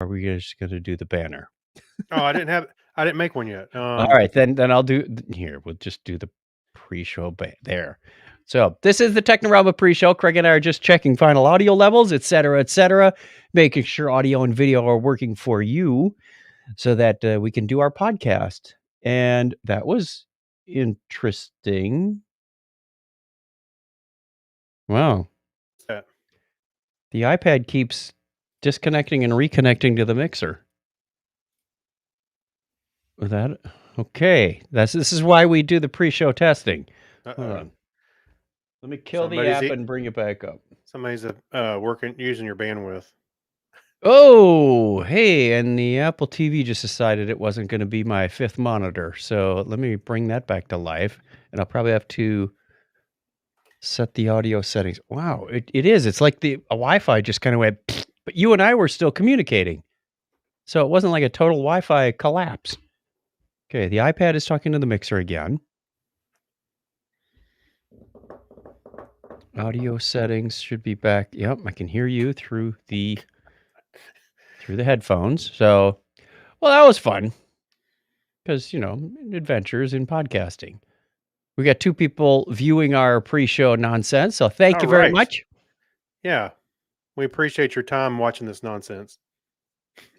Are we just going to do the banner? Oh, I didn't make one yet. All right, then I'll do here. We'll just do the pre-show there. So this is the Technorama pre-show. Craig and I are just checking final audio levels, etc., making sure audio and video are working for you so that we can do our podcast. And that was interesting. Wow. Yeah. The iPad keeps disconnecting and reconnecting to the mixer. With that, okay. This is why we do the pre-show testing. Hold on. Let me kill the app and bring it back up. Somebody's using your bandwidth. Oh, hey, and the Apple TV just decided it wasn't going to be my fifth monitor. So let me bring that back to life. And I'll probably have to set the audio settings. Wow, it is. It's like a Wi-Fi just kind of went, but you and I were still communicating. So it wasn't like a total Wi-Fi collapse. Okay, the iPad is talking to the mixer again. Audio settings should be back. Yep, I can hear you through the headphones. So, well, that was fun because, adventures in podcasting. We got 2 people viewing our pre-show nonsense. So thank you very much. Yeah, we appreciate your time watching this nonsense.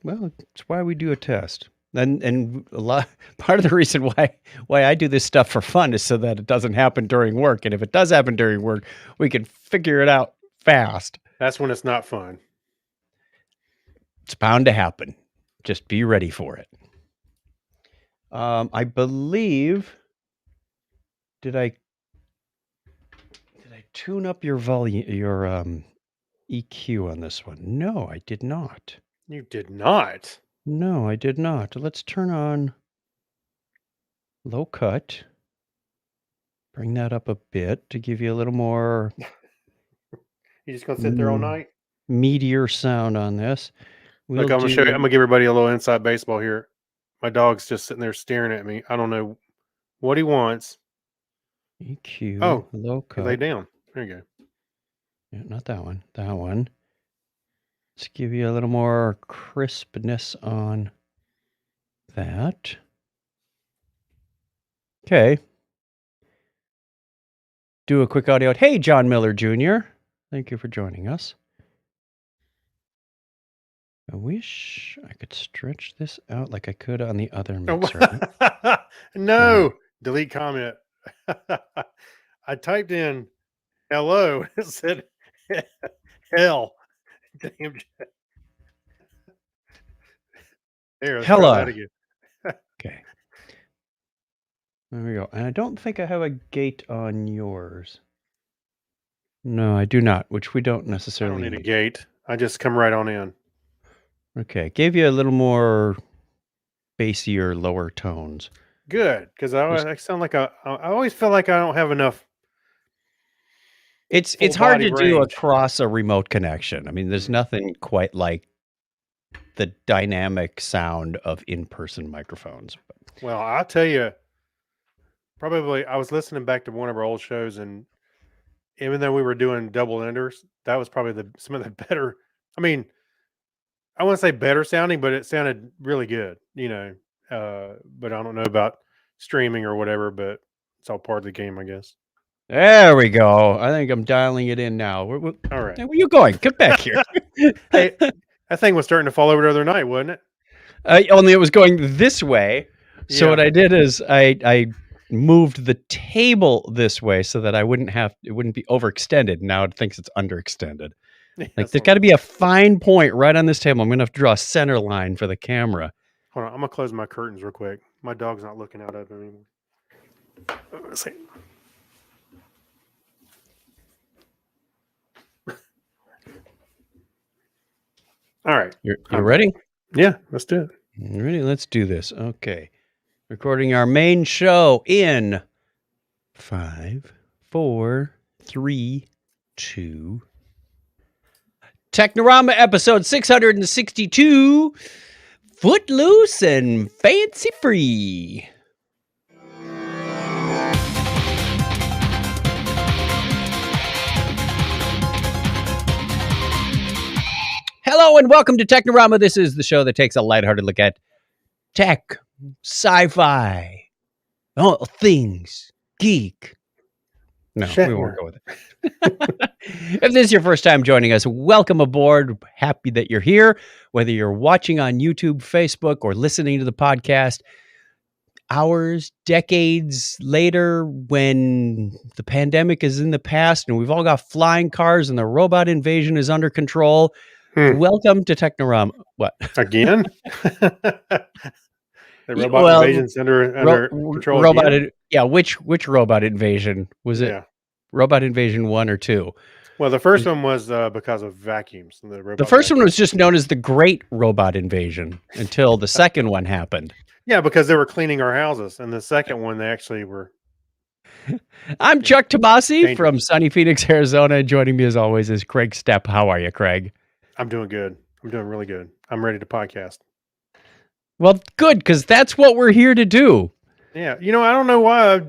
Well, it's why we do a test. And part of the reason why I do this stuff for fun is so that it doesn't happen during work. And if it does happen during work, we can figure it out fast. That's when it's not fun. It's bound to happen. Just be ready for it. I believe, did I tune up your volume, your EQ on this one? No, I did not. You did not? No, I did not. Let's turn on low cut. Bring that up a bit to give you a little more. You just gonna sit there all night? Meteor sound on this. Look, I'm gonna show you. I'm gonna give everybody a little inside baseball here. My dog's just sitting there staring at me. I don't know what he wants. EQ. Low cut. Lay down. There you go. Yeah, not that one. That one. Let's give you a little more crispness on that. Okay. Do a quick audio. Hey, John Miller Jr. Thank you for joining us. I wish I could stretch this out like I could on the other mixer. No. Delete comment. I typed in hello. It said hell. Damn. There, hello. That again. Okay. There we go. And I don't think I have a gate on yours. No, I do not, which we don't necessarily I don't need a gate. I just come right on in. Okay. Gave you a little more bassier, lower tones. Good, because I sound like I always feel like I don't have enough. It's hard to do across a remote connection. I mean, there's nothing quite like the dynamic sound of in-person microphones. Well, I'll tell you, probably I was listening back to one of our old shows, and even though we were doing double enders, that was probably some of the better. I mean, I wouldn't say better sounding, but it sounded really good, but I don't know about streaming or whatever, but it's all part of the game, I guess. There we go. I think I'm dialing it in now. All right. Where are you going? Get back here. Hey, that thing was starting to fall over the other night, wasn't it? Only it was going this way. So what I did is I moved the table this way so that it wouldn't be overextended. Now it thinks it's underextended. Like there's got to be a fine point right on this table. I'm going to have to draw a center line for the camera. Hold on. I'm going to close my curtains real quick. My dog's not looking out of it anymore. Let's see. All right. You're ready? Yeah, let's do it. Ready? Let's do this. Okay. Recording our main show in 5, 4, 3, 2. Technorama episode 662, Footloose and Fancy Free. Hello and welcome to Technorama. This is the show that takes a lighthearted look at tech, sci-fi, all things geek. No, we won't Shatner. go with it. If this is your first time joining us, welcome aboard. Happy that you're here. Whether you're watching on YouTube, Facebook, or listening to the podcast, hours, decades later, when the pandemic is in the past and we've all got flying cars and the robot invasion is under control, welcome to Technorama. What? Again? The robot Well, invasion's under control robot. again? Yeah, which robot invasion was it? Yeah. Robot Invasion 1 or 2? Well, the first one was because of vacuums. The The robot first one vacuum. was just known as the Great Robot Invasion until the second one happened. Yeah, because they were cleaning our houses. And the second one, they actually were. I'm Chuck Tomasi dangerous. from sunny Phoenix, Arizona. Joining me as always is Craig Stepp. How are you, Craig? I'm doing good. I'm doing really good. I'm ready to podcast. Well, good, because that's what we're here to do. Yeah. You know, I don't know why.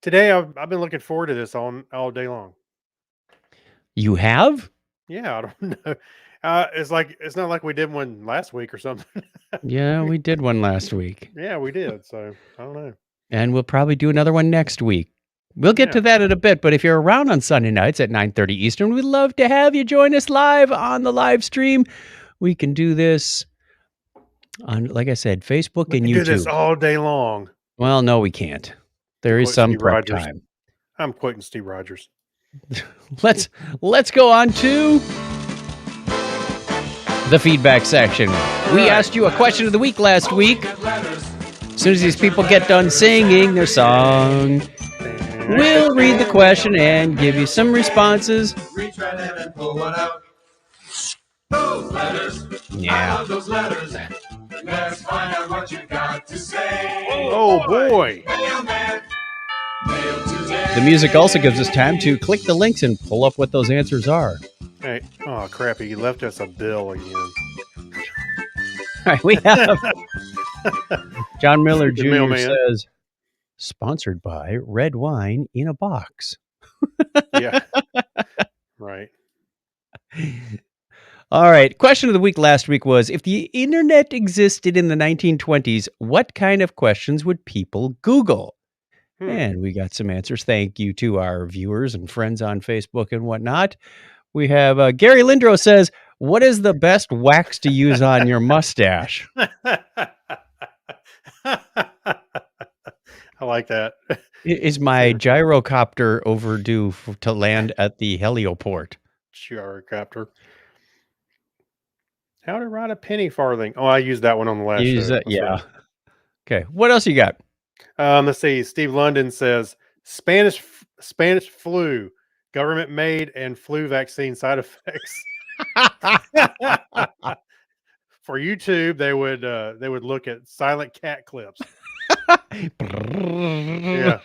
Today, I've been looking forward to this all day long. You have? Yeah, I don't know. It's not like we did one last week or something. Yeah, we did one last week. Yeah, we did. So I don't know. And we'll probably do another one next week. We'll get to that in a bit, but if you're around on Sunday nights at 9:30 Eastern, we'd love to have you join us live on the live stream. We can do this on, like I said, Facebook We and can YouTube. do this all day long. Well, no, we can't. There is some Steve prep Rogers. time. I'm quoting Steve Rogers. Let's go on to the feedback section. We asked you a question of the week last week. As soon as these people get done singing their song, we'll read the question and give you some responses. Reach right in and pull one out. Those letters. Yeah. I love those letters. Let's find out what you got to say. Oh boy. Mailman. Mail today. The music also gives us time to click the links and pull up what those answers are. Hey, oh crap! He left us a bill again. All right, we have John Miller Stupid Jr. mailman. says, sponsored by Red Wine in a Box. Yeah. Right. All right. Question of the week last week was, if the internet existed in the 1920s, what kind of questions would people Google? And we got some answers. Thank you to our viewers and friends on Facebook and whatnot. We have Gary Lindro says, what is the best wax to use on your mustache? I like that. Is my gyrocopter overdue to land at the helioport? Gyrocopter. How to write a penny farthing? Oh, I used that one on the last Use show. it, yeah. Okay. What else you got? Let's see. Steve London says Spanish flu, government made and flu vaccine side effects. For YouTube, they would look at silent cat clips. Yeah.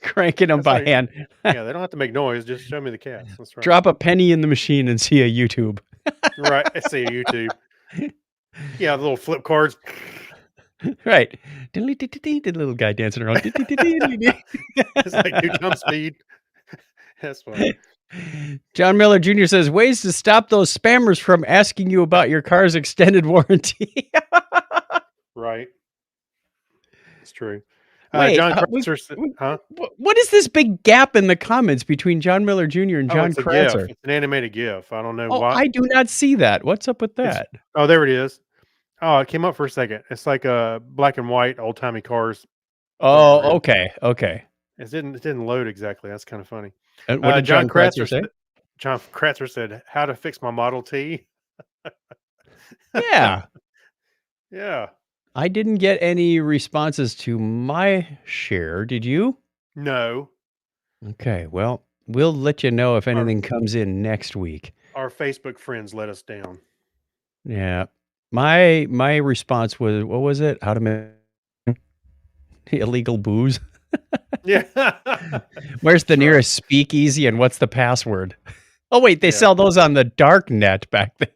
Cranking them That's by right. hand. Yeah, they don't have to make noise. Just show me the cats. That's right. Drop a penny in the machine and see a YouTube. Right. I see a YouTube. Yeah, the little flip cards. Right. The little guy dancing around. It's like new jump speed. That's funny. John Miller Jr. says, ways to stop those spammers from asking you about your car's extended warranty. Right. It's true. Wait, John Kratzer said, huh? What is this big gap in the comments between John Miller Jr. and John It's a Kratzer? GIF. It's an animated GIF. I don't know Oh, why. I do not see that. What's up with that? Oh, there it is. Oh, it came up for a second. It's like black and white old timey cars. Oh, okay. Okay. It didn't load exactly. That's kind of funny. And what did John Kratzer say? John Kratzer said, "How to fix my Model T." Yeah. Yeah. I didn't get any responses to my share. Did you? No. Okay. Well, we'll let you know if anything comes in next week. Our Facebook friends let us down. Yeah. My response was, what was it? How to make illegal booze? Yeah. Where's the nearest speakeasy and what's the password? Oh, wait, they sell those on the dark net back then.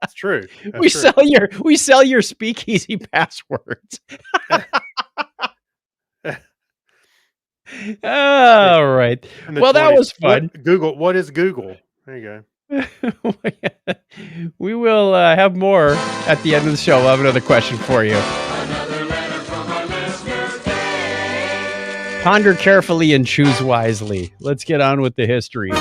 It's true. We sell your speakeasy passwords. All right. Well, that was fun. Google. What is Google? There you go. We will have more at the end of the show. We'll have another question for you. Another letter from a listener day. Ponder carefully and choose wisely. Let's get on with the history.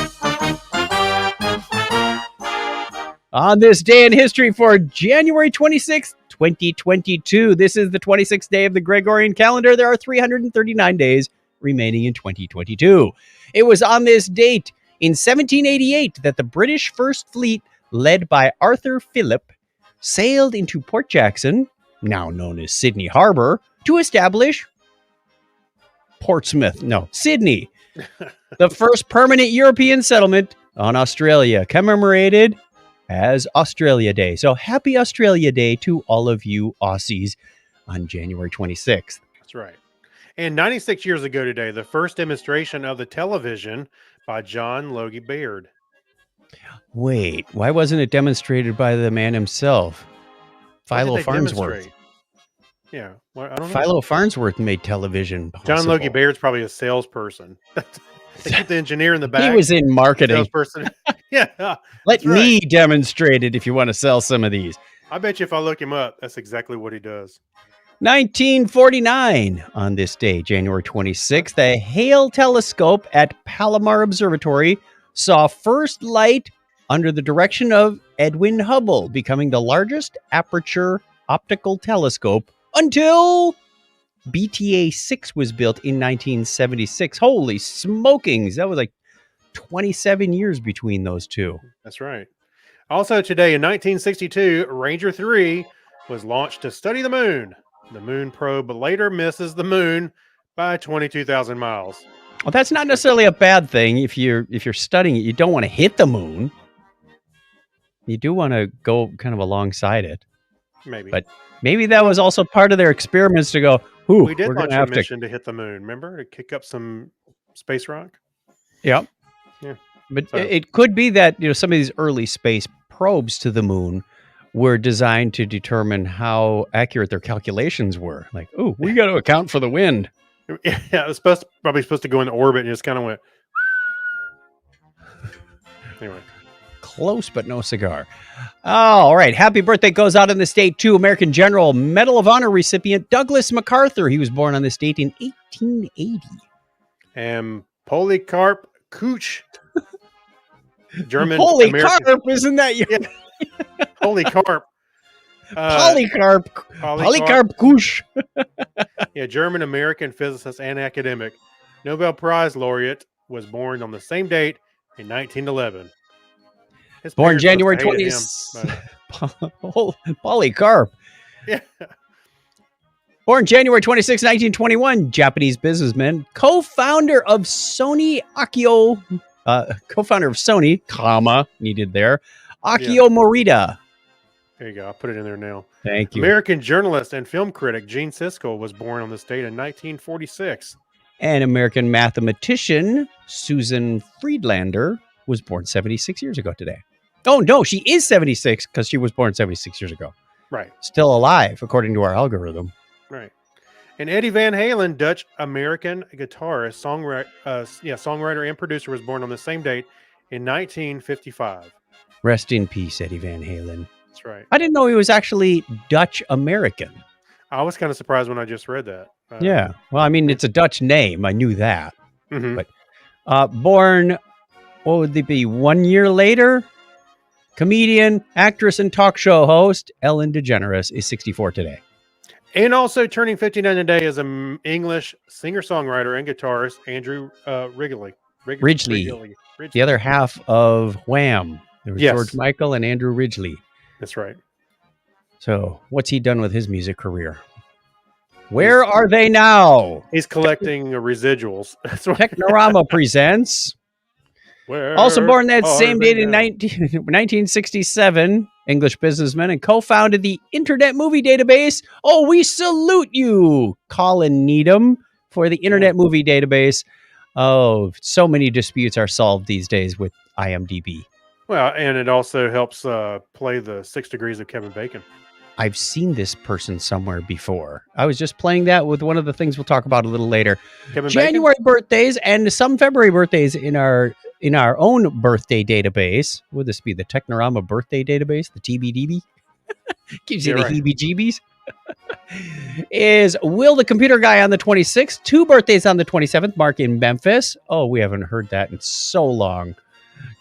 On this day in history for January 26th, 2022. This is the 26th day of the Gregorian calendar. There are 339 days remaining in 2022. It was on this date in 1788 that the British First Fleet, led by Arthur Phillip, sailed into Port Jackson, now known as Sydney Harbor, to establish Sydney, the first permanent European settlement on Australia, commemorated as Australia Day. So happy Australia Day to all of you Aussies on January 26th. That's right. And 96 years ago today, the first demonstration of the television by John Logie Baird. Wait, why wasn't it demonstrated by the man himself? What did Philo they Farnsworth. demonstrate? Yeah, well, I don't know. Philo Farnsworth made television possible. John Logie Baird's probably a salesperson. They get the engineer in the back. He was in marketing. Salesperson. Yeah. Let that's me right. demonstrate it if you want to sell some of these. I bet you if I look him up, that's exactly what he does. 1949, on this day, January 26th, the Hale telescope at Palomar Observatory saw first light under the direction of Edwin Hubble, becoming the largest aperture optical telescope until BTA 6 was built in 1976. Holy smokings. That was like 27 years between those two. That's right. Also today in 1962, Ranger 3 was launched to study the moon. The moon probe later misses the moon by 22,000 miles. Well, that's not necessarily a bad thing. If you're studying it, you don't want to hit the moon. You do want to go kind of alongside it. Maybe. But maybe that was also part of their experiments to go, ooh, we did we're going launch to a have to. mission to hit the moon, remember? To kick up some space rock? Yep. Yeah. But So- it could be that, some of these early space probes to the moon were designed to determine how accurate their calculations were. Like, ooh, we got to account for the wind. Yeah, it was probably supposed to go into orbit and just kind of went. Anyway. Close, but no cigar. All right. Happy birthday goes out in this date to American General Medal of Honor recipient Douglas MacArthur. He was born on this date in 1880. And Polycarp Kuch, German Polycarp, American. isn't that your Yeah. Polycarp. Polycarp Kush? Yeah, German American physicist and academic. Nobel Prize laureate, was born on the same date in 1911. His Born parents January must have 20th. hated him, Polycarp. but- Yeah. Born January 26, 1921, Japanese businessman, co-founder of Sony Akio, co-founder of Sony, comma, needed there, Akio Morita. There you go. I'll put it in there now. Thank you. American journalist and film critic Gene Siskel was born on this date in 1946. And American mathematician Susan Friedlander was born 76 years ago today. Oh, no, she is 76 because she was born 76 years ago. Right. Still alive, according to our algorithm. Right. And Eddie Van Halen, Dutch American guitarist, songwriter and producer, was born on the same date in 1955. Rest in peace, Eddie Van Halen. That's right. I didn't know he was actually Dutch American. I was kind of surprised when I just read that. Yeah. Well, I mean, it's a Dutch name. I knew that. Mhm. But born, what would they be, 1 year later? Comedian, actress, and talk show host Ellen DeGeneres is 64 today. And also turning 59 today is an English singer-songwriter and guitarist, Andrew Ridgeley. Ridgeley. The other half of Wham. There was Yes. George Michael and Andrew Ridgeley. That's right. So what's he done with his music career? Where are they now? He's collecting residuals. That's right. Technorama presents. Where Also born that are same they date in now? 1967, English businessman and co-founded the Internet Movie Database. Oh, we salute you, Colin Needham, for the Internet Movie Database. Oh, so many disputes are solved these days with IMDb. Well, and it also helps play the 6 Degrees of Kevin Bacon. I've seen this person somewhere before. I was just playing that with one of the things we'll talk about a little later. Kevin Bacon? January birthdays and some February birthdays in our own birthday database. Would this be the Technorama birthday database, the TBDB? Gives you Yeah, the right. heebie-jeebies. Is Will the Computer Guy on the 26th. 2 birthdays on the 27th. Mark in Memphis. Oh, we haven't heard that in so long.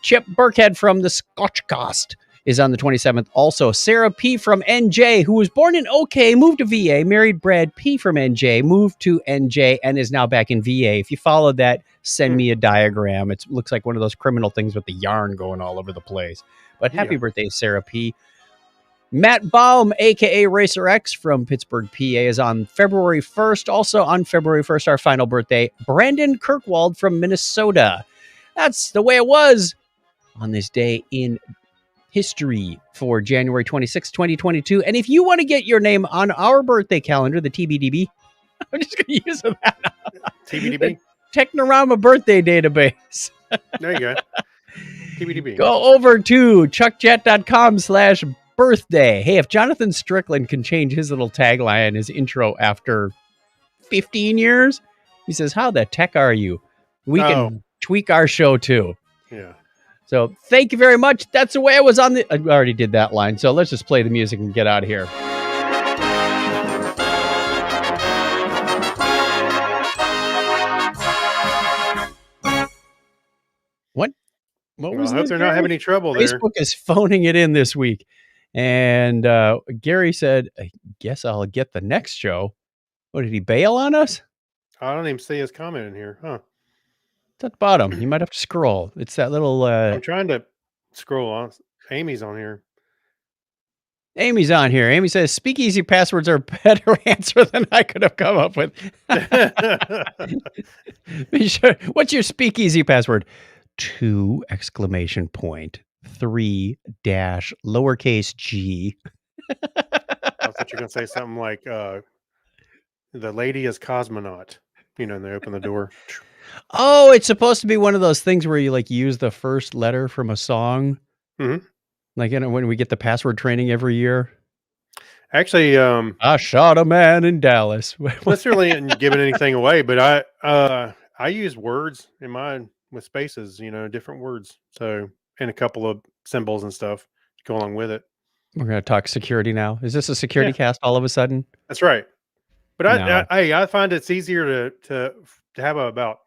Chip Burkhead from the Scotch Coast is on the 27th. Also, Sarah P. from NJ, who was born in OK, moved to VA, married Brad P. from NJ, moved to NJ, and is now back in VA. If you followed that, send me a diagram. It looks like one of those criminal things with the yarn going all over the place. But happy birthday, Sarah P. Matt Baum, a.k.a. Racer X from Pittsburgh, PA, is on February 1st. Also on February 1st, our final birthday, Brandon Kirkwald from Minnesota. That's the way it was on this day in history for January 26, 2022. And if you want to get your name on our birthday calendar, the TBDB, I'm just going to use that. TBDB? Technorama birthday database. There you go. TBDB. Go over to chuckjet.com/birthday. Hey, if Jonathan Strickland can change his little tagline, his intro after 15 years, he says, how the heck are you? We can tweak our show too. Yeah. So thank you very much. That's the way I was on the... I already did that line. So let's just play the music and get out of here. What was I hope they're not having any trouble there. Facebook is phoning it in this week. And Gary said, I guess I'll get the next show. What, did he bail on us? I don't even see his comment in here. Huh. It's at the bottom. You might have to scroll. It's that little... I'm trying to scroll on. Amy's on here. Amy's on here. Amy says, speakeasy passwords are a better answer than I could have come up with. What's your speakeasy password? 2 exclamation point 3 dash lowercase g. I thought you were going to say something like the lady is cosmonaut, and they open the door. Oh, it's supposed to be one of those things where you like use the first letter from a song. Mm-hmm. Like when we get the password training every year. Actually, I shot a man in Dallas. necessarily isn't giving anything away, but I use words in mine with spaces, different words. So, and a couple of symbols and stuff to go along with it. We're going to talk security now. Is this a security cast all of a sudden? That's right. But No. I find it's easier to have about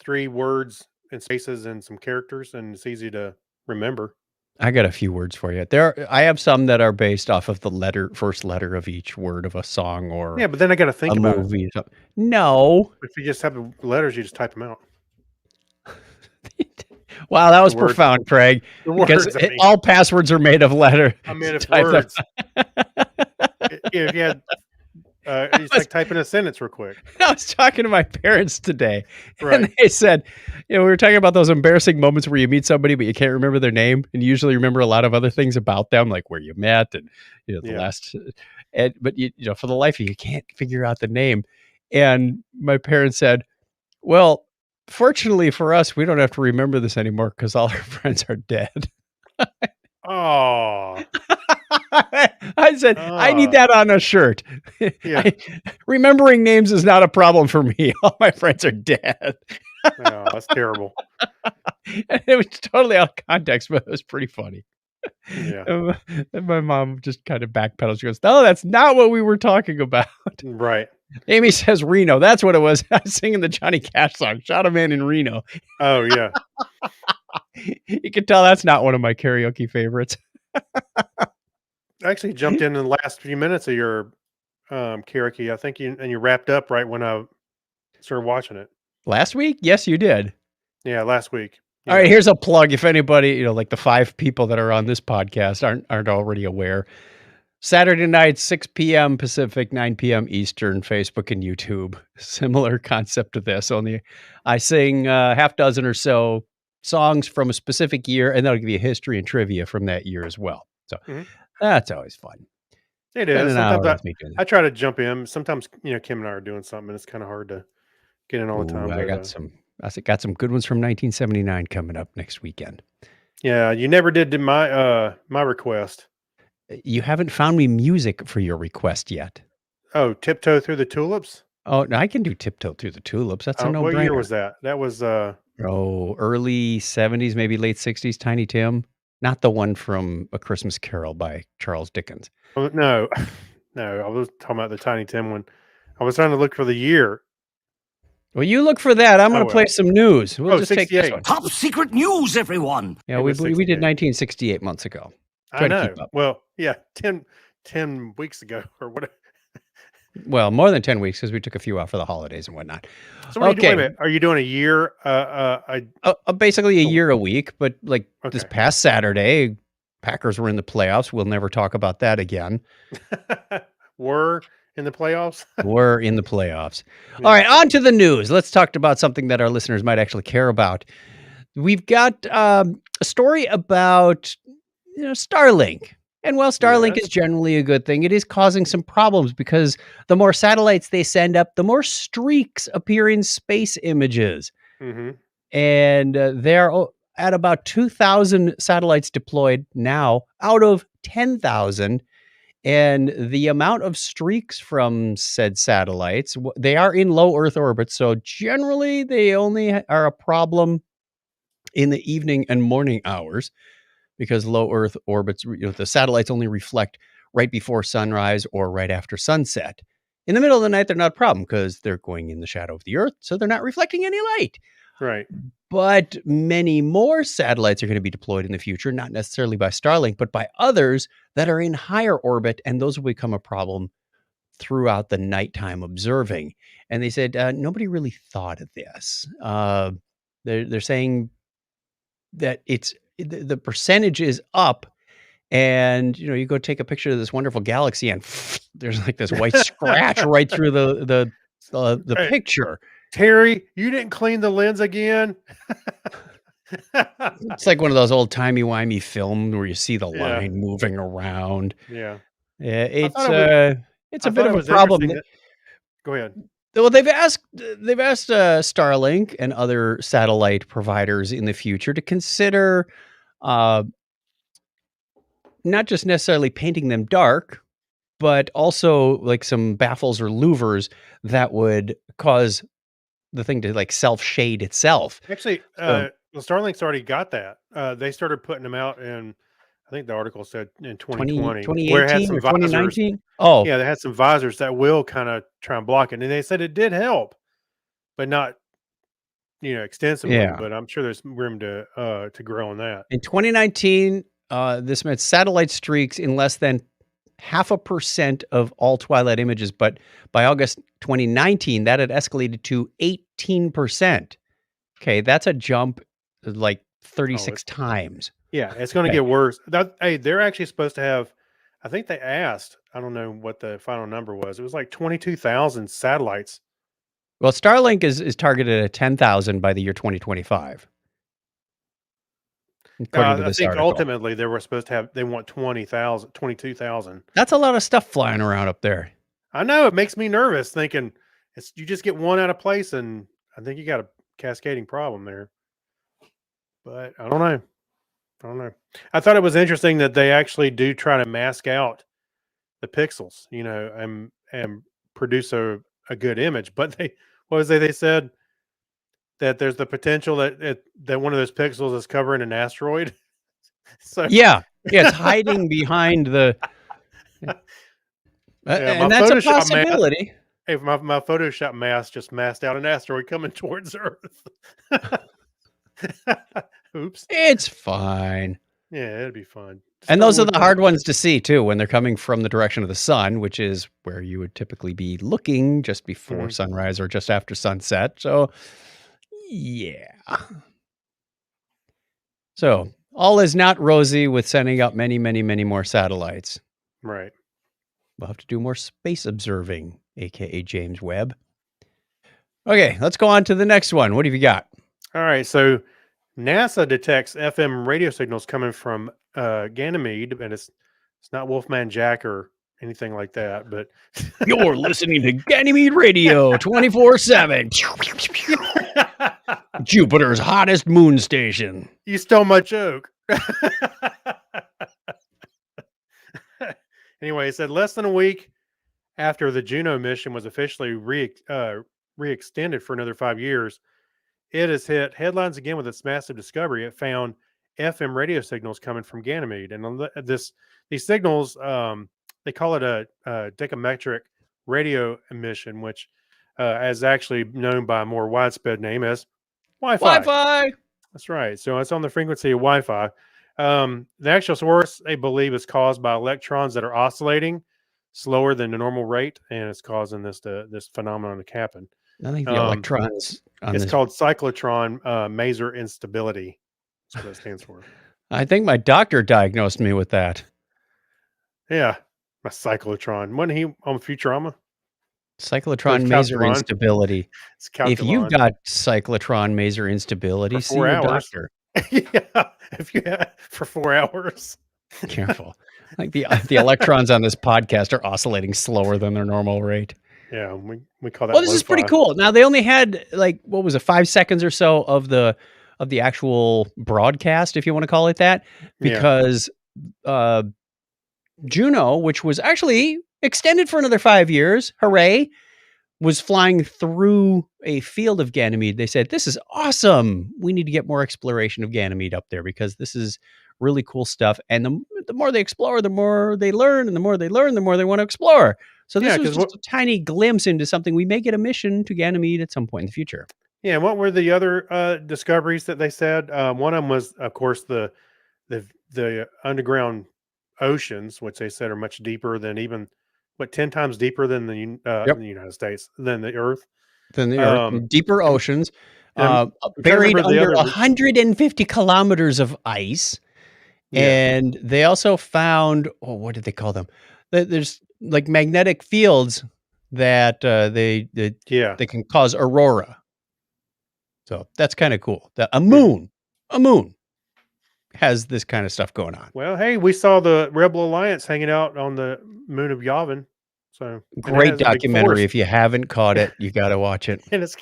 3 words and spaces and some characters, and it's easy to remember. I got a few words for you. I have some that are based off of the first letter of each word of a song or but then I got to think about movie. No. If you just have the letters, you just type them out. Wow, that was profound, Craig. Because all passwords are made of letters. I'm made of words. If you had, it's like typing a sentence real quick. I was talking to my parents today, right. And they said, we were talking about those embarrassing moments where you meet somebody, but you can't remember their name, and you usually remember a lot of other things about them, like where you met and the last. But for the life of you can't figure out the name. And my parents said, well, fortunately for us, we don't have to remember this anymore because all our friends are dead. Oh. I said, I need that on a shirt. Yeah. Remembering names is not a problem for me. All my friends are dead. Oh, that's terrible. And it was totally out of context, but it was pretty funny. Yeah. And my mom just kind of backpedals. She goes, no, that's not what we were talking about. Right. Amy says Reno. That's what it was. I was singing the Johnny Cash song, Shot a Man in Reno. Oh, yeah. You can tell that's not one of my karaoke favorites. I actually jumped in the last few minutes of your karaoke. I think you wrapped up right when I started watching it. Last week? Yes, you did. Yeah, last week. All right, here's a plug. If anybody, like the 5 people that are on this podcast aren't already aware. Saturday night, 6 p.m. Pacific, 9 p.m. Eastern, Facebook and YouTube. Similar concept to this, only I sing half dozen or so songs from a specific year, and that'll give you history and trivia from that year as well. So that's always fun. It is. Sometimes I try to jump in. Sometimes, Kim and I are doing something, and it's kind of hard to get in all the time. I got some good ones from 1979 coming up next weekend. Yeah, you never did my request. You haven't found me music for your request yet. Oh, Tiptoe Through the Tulips? Oh, no, I can do Tiptoe Through the Tulips. That's a What year no-brainer. was that? That was, Oh, early 70s, maybe late 60s, Tiny Tim. Not the one from A Christmas Carol by Charles Dickens. oh, no. No, I was talking about the Tiny Tim one. I was trying to look for the year. Well, you look for that. I'm Oh, gonna play well. some news. We'll Oh, just take this 68. one. Top secret news, everyone. Yeah, It we was did 68. 1968 months ago. I Try to know. keep up. Well, yeah, 10 weeks ago or whatever. Well, more than 10 weeks because we took a few off for the holidays and whatnot. So what are you doing? Wait a Okay, minute. Are you doing a year? basically a Oh, year a week, but like this okay. past Saturday, Packers were in the playoffs. We'll never talk about that again. Were in the playoffs? We're in the playoffs. All Yeah. right, on to the news. Let's talk about something that our listeners might actually care about. We've got a story about Starlink. And while Starlink Yes. is generally a good thing, it is causing some problems because the more satellites they send up, the more streaks appear in space images. Mm-hmm. And they're at about 2,000 satellites deployed now out of 10,000. And the amount of streaks from said satellites, they are in low Earth orbit. So generally, they only are a problem in the evening and morning hours because low Earth orbits, the satellites only reflect right before sunrise or right after sunset. In the middle of the night, they're not a problem because they're going in the shadow of the Earth, so they're not reflecting any light. Right. But many more satellites are going to be deployed in the future, not necessarily by Starlink, but by others that are in higher orbit, and those will become a problem throughout the nighttime observing. And they said nobody really thought of this. They're saying that the percentage is up, and you go take a picture of this wonderful galaxy, and there's like this white scratch right through the Hey, picture. Terry, you didn't clean the lens again. It's like one of those old timey-wimey films where you see the Yeah. line moving around. Yeah. Yeah, I thought it was. it's I a bit thought it of a was problem. interesting that. Go ahead. Well, they've asked Starlink and other satellite providers in the future to consider uh, not just necessarily painting them dark, but also like some baffles or louvers that would cause the thing to like self-shade itself. Actually, So well, Starlink's already got that. They started putting them out in, I think the article said in 20, 2020, where it had 2018 some or visors. 2019? Oh, Yeah, they had some visors that will kind of try and block it, and they said it did help, but not extensively. yeah. But I'm sure there's room to grow on that. In 2019, this meant satellite streaks in less than 0.5% of all twilight images, but by August 2019, that had escalated to 18%. Okay, that's a jump like 36 times. Yeah, it's going to Okay. get worse. Hey, they're actually supposed to have. I think they asked. I don't know what the final number was. It was like 22,000 satellites. Well, Starlink is targeted at 10,000 by the year 2025, according to I this think article. ultimately they were supposed to have. They want 20,000, 22,000. That's a lot of stuff flying around up there. I know it makes me nervous thinking you just get one out of place, and I think you got a cascading problem there. But I don't know. I don't know. I thought it was interesting that they actually do try to mask out the pixels, and produce a good image. But what was it? They said that there's the potential that one of those pixels is covering an asteroid. So Yeah, it's hiding behind the, yeah, and that's a possibility. Hey, my Photoshop mask just masked out an asteroid coming towards Earth. Oops. It's fine. Yeah, it'd be fun. And those are the Star hard Wars. ones to see too when they're coming from the direction of the sun, which is where you would typically be looking just before sunrise or just after sunset. So, yeah. So, all is not rosy with sending up many, many, many more satellites. Right. We'll have to do more space observing, aka James Webb. Okay, let's go on to the next one. What have you got? All right. So NASA detects FM radio signals coming from Ganymede, and it's not Wolfman Jack or anything like that. But You're listening to Ganymede Radio 24/7. Jupiter's hottest moon station. You stole my joke. Anyway, it said less than a week after the Juno mission was officially re-extended for another 5 years, it has hit headlines again with its massive discovery. It found FM radio signals coming from Ganymede, and on these signals, they call it a decametric radio emission, which is actually known by a more widespread name as Wi-Fi. Wi-Fi. That's right. So it's on the frequency of Wi-Fi. The actual source, they believe, is caused by electrons that are oscillating slower than the normal rate, and it's causing this phenomenon to happen. I think the electrons on It's this. called cyclotron maser instability. That's what it stands for. I think my doctor diagnosed me with that. Yeah, my cyclotron. Wasn't he on Futurama? Cyclotron It's maser calculon. instability. It's If you've calculon got cyclotron maser instability, for see 4 your hours. doctor. Yeah, if you for 4 hours. Careful. Like the electrons on this podcast are oscillating slower than their normal rate. Yeah, we call that. Well, this is pretty cool. Now they only had like, what was it, 5 seconds or so of the actual broadcast, if you want to call it that, because Juno, which was actually extended for another 5 years, hooray, was flying through a field of Ganymede. They said, this is awesome. We need to get more exploration of Ganymede up there because this is really cool stuff. And the more they explore, the more they learn. And the more they learn, the more they want to explore. So this was just a tiny glimpse into something. We may get a mission to Ganymede at some point in the future. Yeah. What were the other discoveries that they said? One of them was, of course, the underground oceans, which they said are much deeper than 10 times deeper than the United States, than the Earth. Than the Earth, deeper oceans, buried under 150 kilometers of ice. Yeah. And they also found, what did they call them? There's like magnetic fields that they can cause aurora. So that's kind of cool. A moon has this kind of stuff going on. Well, hey, we saw the Rebel Alliance hanging out on the moon of Yavin. So great documentary. If you haven't caught it, you got to watch it. And it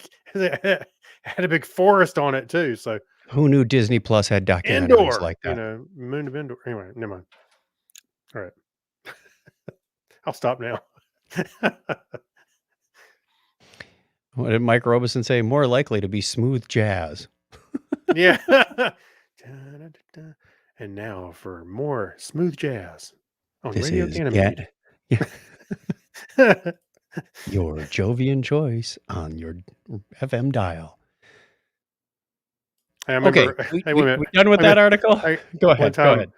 had a big forest on it too. So who knew Disney Plus had documentaries like that? Moon of Endor. Anyway, never mind. All right, I'll stop now. What did Mike Robeson say? More likely to be smooth jazz. Yeah. And now for more smooth jazz on this Radio Ganymede. Your Jovian choice on your FM dial. I remember, okay, we done with that article? Go ahead. Go ahead.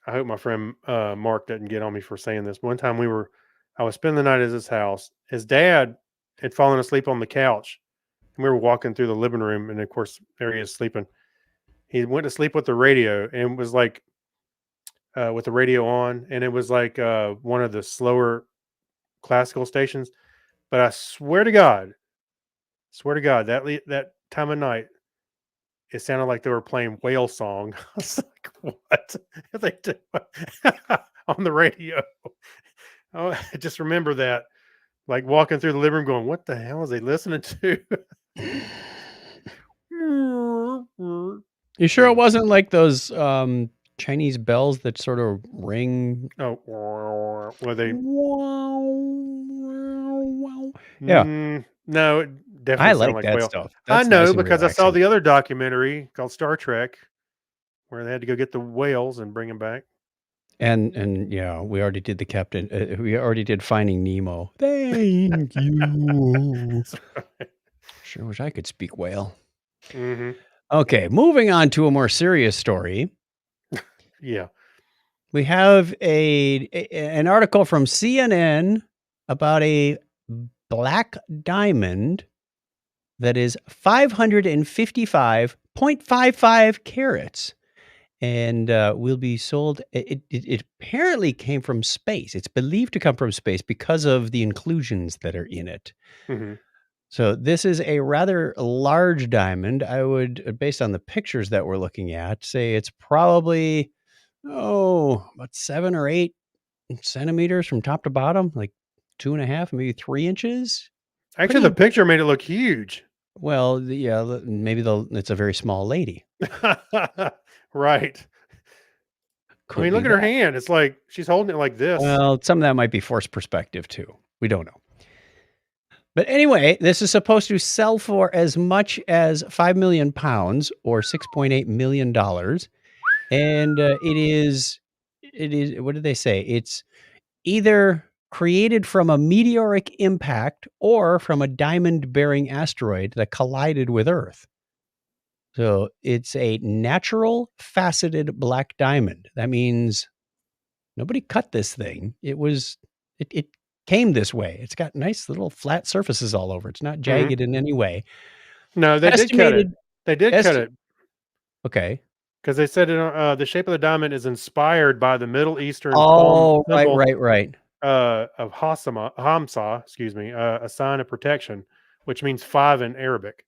I hope my friend Mark doesn't get on me for saying this. One time I was spending the night at his house. His dad had fallen asleep on the couch, and we were walking through the living room, and of course there he is sleeping. He went to sleep with the radio, and it was like with the radio on, and it was like one of the slower classical stations. But I swear to God, that time of night, it sounded like they were playing whale song. I was like, what are they doing on the radio? Oh, I just remember that, like walking through the living room going, what the hell is they listening to? You sure it wasn't like those Chinese bells that sort of ring? Oh, were they? Yeah. No, it definitely I like like that whale stuff. I That's know nice and because I saw relaxing. the other documentary called Star Trek, where they had to go get the whales and bring them back. And yeah, we already did the captain. We already did Finding Nemo. Thank you. Sure wish I could speak whale. Mm-hmm. Okay, moving on to a more serious story. Yeah. We have an article from CNN about a black diamond that is 555.55 carats and will be sold. It apparently came from space. It's believed to come from space because of the inclusions that are in it. Mm-hmm. So this is a rather large diamond. I would, based on the pictures that we're looking at, say it's probably, about 7 or 8 centimeters from top to bottom, like 2.5, maybe 3 inches. Actually, the picture made it look huge. Well, yeah, maybe it's a very small lady. Right. I mean, look at her hand. It's like she's holding it like this. Well, some of that might be forced perspective too. We don't know. But anyway, this is supposed to sell for as much as 5 million pounds or $6.8 million. And it is, what did they say? It's either created from a meteoric impact or from a diamond-bearing asteroid that collided with Earth. So it's a natural faceted black diamond. That means nobody cut this thing. It came this way. It's got nice little flat surfaces all over. It's not jagged in any way. No, they did cut it. They did cut it. Okay. Because they said the shape of the diamond is inspired by the Middle Eastern Oh, symbol right. of Hamsa, a sign of protection, which means 5 in Arabic.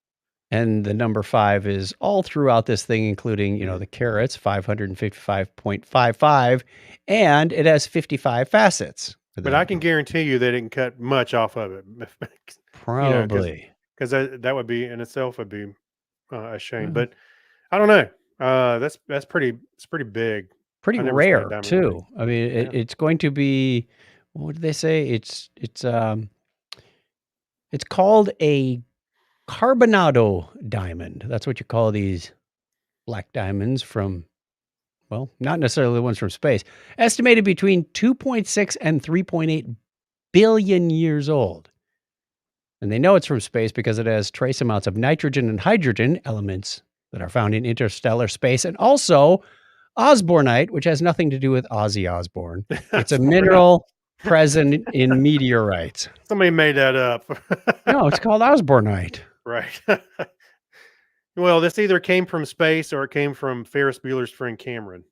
And the number 5 is all throughout this thing, including, the carats, 555.55, and it has 55 facets. But I can guarantee you they didn't cut much off of it. Probably. Because that would be in itself would be a shame. But I don't know. It's pretty big. Pretty rare too. I mean, it's going to be, what did they say? It's called a carbonado diamond. That's what you call these black diamonds from, well, not necessarily the ones from space. Estimated between 2.6 and 3.8 billion years old. And they know it's from space because it has trace amounts of nitrogen and hydrogen elements that are found in interstellar space, and also osbornite, which has nothing to do with Ozzy Osbourne. It's a mineral present in meteorites. Somebody made that up. No, it's called osbornite. Right. Well, this either came from space or it came from Ferris Bueller's friend Cameron.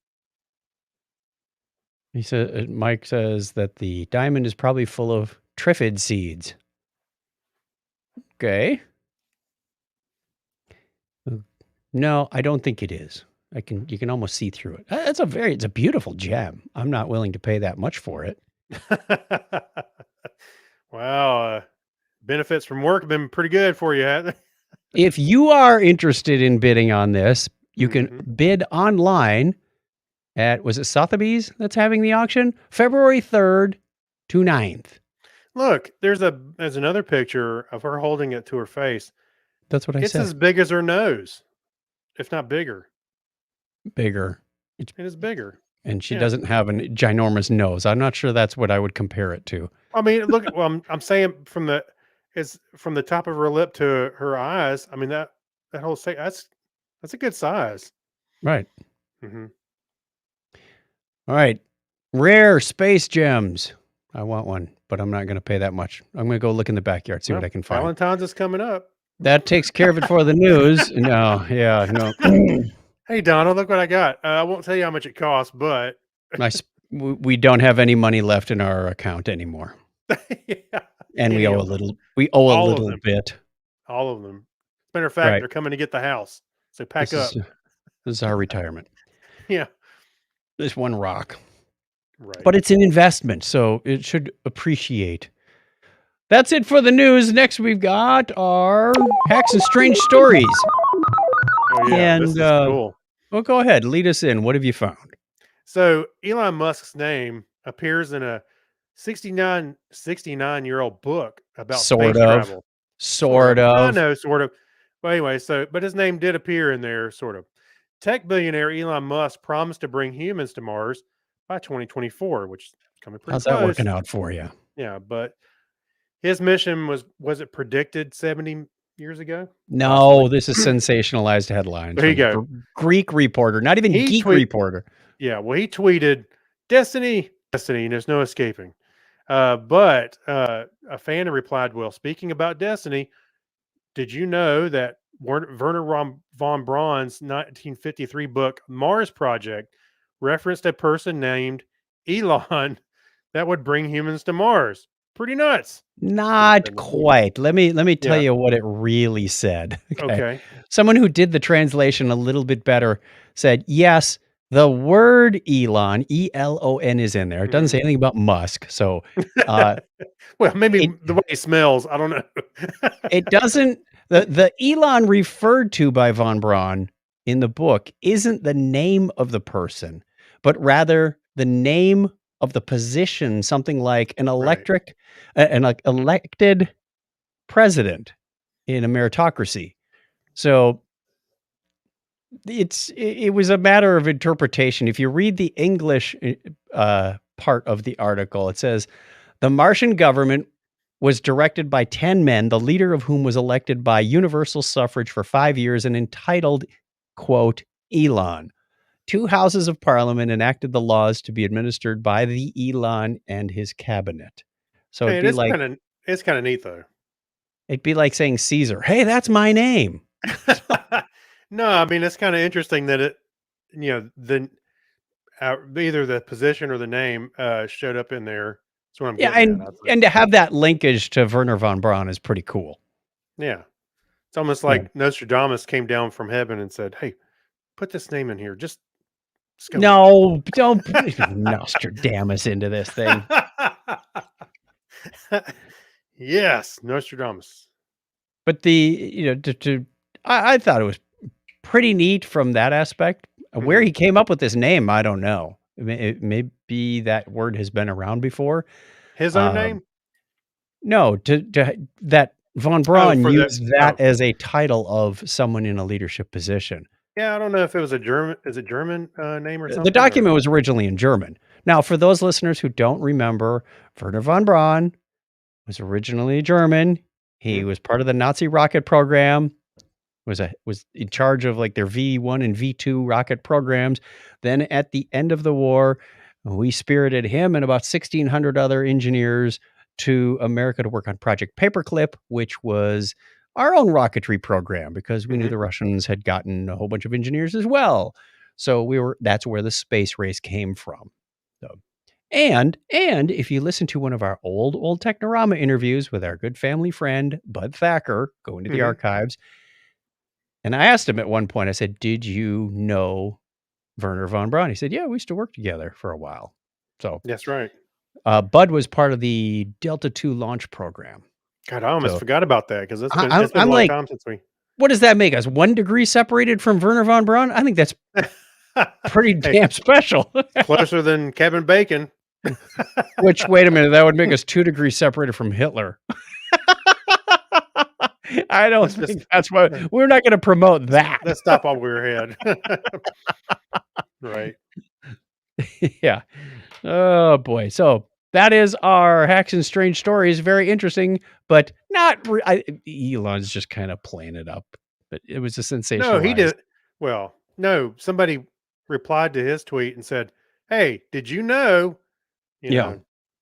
He said, Mike says that the diamond is probably full of triphid seeds. Okay. No, I don't think it is. You can almost see through it. It's a beautiful gem. I'm not willing to pay that much for it. Wow. Benefits from work have been pretty good for you, haven't they? If you are interested in bidding on this, you can bid online at, was it Sotheby's that's having the auction? February 3rd to 9th. Look, there's another picture of her holding it to her face. That's what I said. It's as big as her nose, if not bigger. Bigger. It is bigger. And she doesn't have a ginormous nose. I'm not sure that's what I would compare it to. I mean, look, well, I'm saying from the top of her lip to her eyes. I mean, that whole thing, that's a good size. Right. All right. Rare space gems. I want one, but I'm not going to pay that much. I'm going to go look in the backyard, see what I can find. Valentine's is coming up. That takes care of it for the news. No. Hey, Donald, look what I got. I won't tell you how much it costs, but we don't have any money left in our account anymore. And we owe a little bit. All of them. As a matter of fact, they're coming to get the house. So pack up. This is our retirement. Yeah. This one rock. Right. But it's an investment, so it should appreciate. That's it for the news. Next, we've got our Hacks and Strange Stories. Oh, yeah. This is cool. Well, go ahead. Lead us in. What have you found? So Elon Musk's name appears in a 69-year-old book about space travel. Sort of. I know, sort of. But anyway, but his name did appear in there, sort of. Tech billionaire Elon Musk promised to bring humans to Mars by 2024, which is coming pretty close. How's that working out for you? Yeah, but his mission was it predicted 70 years ago? No, possibly. This is sensationalized headlines. There you go. Greek reporter, not even geek reporter. Yeah, well, he tweeted, Destiny, and there's no escaping. But a fan replied, well, speaking about Destiny, did you know that Werner von Braun's 1953 book, Mars Project, referenced a person named Elon that would bring humans to Mars? Pretty nuts. Not quite. Let me tell you what it really said. Okay. Someone who did the translation a little bit better said, yes, the word Elon, E-L-O-N, is in there. It doesn't say anything about Musk. So, well, maybe the way he smells, I don't know. It doesn't. The Elon referred to by von Braun in the book isn't the name of the person, but rather the name of the position, something like an Right. elected president in a meritocracy. So it was a matter of interpretation. If you read the English part of the article, it says the Martian government was directed by 10 men, the leader of whom was elected by universal suffrage for 5 years and entitled, quote, Elon. 2 houses of parliament enacted the laws to be administered by the Elon and his cabinet. So Hey, it's kind of neat though. it'd be like saying Caesar. Hey, that's my name. No, I mean it's kind of interesting that the either the position or the name showed up in there. That's what I'm Yeah, getting at. I was like, and to have that linkage to Werner von Braun is pretty cool. yeah, it's almost Yeah. like Nostradamus came down from heaven and said, "Hey, put this name in here. Just go." No, don't put Nostradamus into this thing. Yes, Nostradamus. But I thought it was pretty neat from that aspect. Where Mhm. he came up with this name, I don't know. Maybe that word has been around before. His own Um, name? no, that von Oh, Braun for the used that as a title of someone in a leadership position. yeah. I don't know if it was a German. Is it German name or The something? Or document was originally in German. Now, for those listeners who don't remember, Werner von Braun was originally German. He Mhm. was part of the Nazi rocket program. Was in charge of like their V1 and V2 rocket programs. Then at the end of the war, we spirited him and about 1,600 other engineers to America to work on Project Paperclip, which was our own rocketry program because we knew Mhm. the Russians had gotten a whole bunch of engineers as well. So that's where the space race came from. So, and if you listen to one of our old Technorama interviews with our good family friend Bud Thacker, go into the Mhm. archives, and I asked him at one point, I said, "Did you know Werner von Braun?" He said, "Yeah, we used to work together for a while." So, That's right. Bud was part of the Delta II launch program. God, I almost So forgot about that because I'm it's been a I'm long like, time since we. what does that make us? 1 degree separated from Werner von Braun? I think that's pretty Hey, damn special. closer than Kevin Bacon. Which, wait a minute, that would make us 2 degrees separated from Hitler. I don't Let's think just that's what we're not going to promote that. let's stop while we're ahead. Right. Yeah. Oh boy. So that is our hacks and strange stories. Very interesting, but not. Elon's just kind of playing it up, but it was a No, he sensationalized. did. Well, no, somebody replied to his tweet and said, "Hey, did you know?" You Yeah.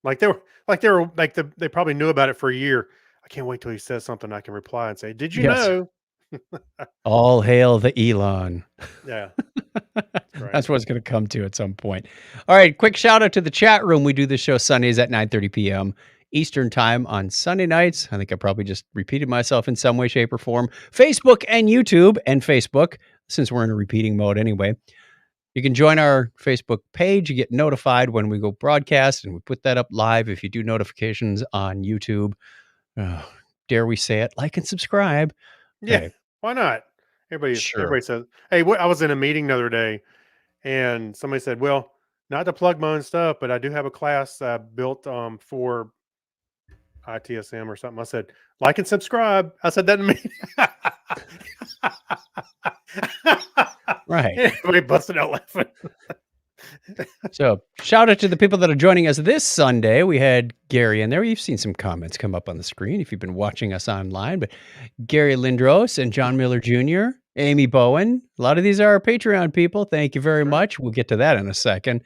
know, they probably knew about it for a year. I can't wait till he says something I can reply and say, "Did you Yes. know?" All hail the Elon. Yeah, that's right. That's what it's going to come to at some point. All right. Quick shout out to the chat room. We do this show Sundays at 9:30 p.m. Eastern time on Sunday nights. I think I probably just repeated myself in some way, shape, or form. Facebook and YouTube and Facebook, since we're in a repeating mode anyway. You can join our Facebook page. You get notified when we go broadcast, and we put that up live. If you do notifications on YouTube, uh, dare we say it, like and subscribe. Yeah, Okay, why not? sure. Everybody says, "Hey, I was in a meeting the other day, and somebody said, well, not to plug my own stuff, but I do have a class built for ITSM or something." I said, "Like and subscribe." I said that to me. Right. Everybody busted out laughing. So shout out to the people that are joining us this Sunday. We had Gary in there. You've seen some comments come up on the screen if you've been watching us online, but Gary Lindros and John Miller Jr., Amy Bowen. A lot of these are our Patreon people. Thank you very That's right. much. We'll get to that in a second.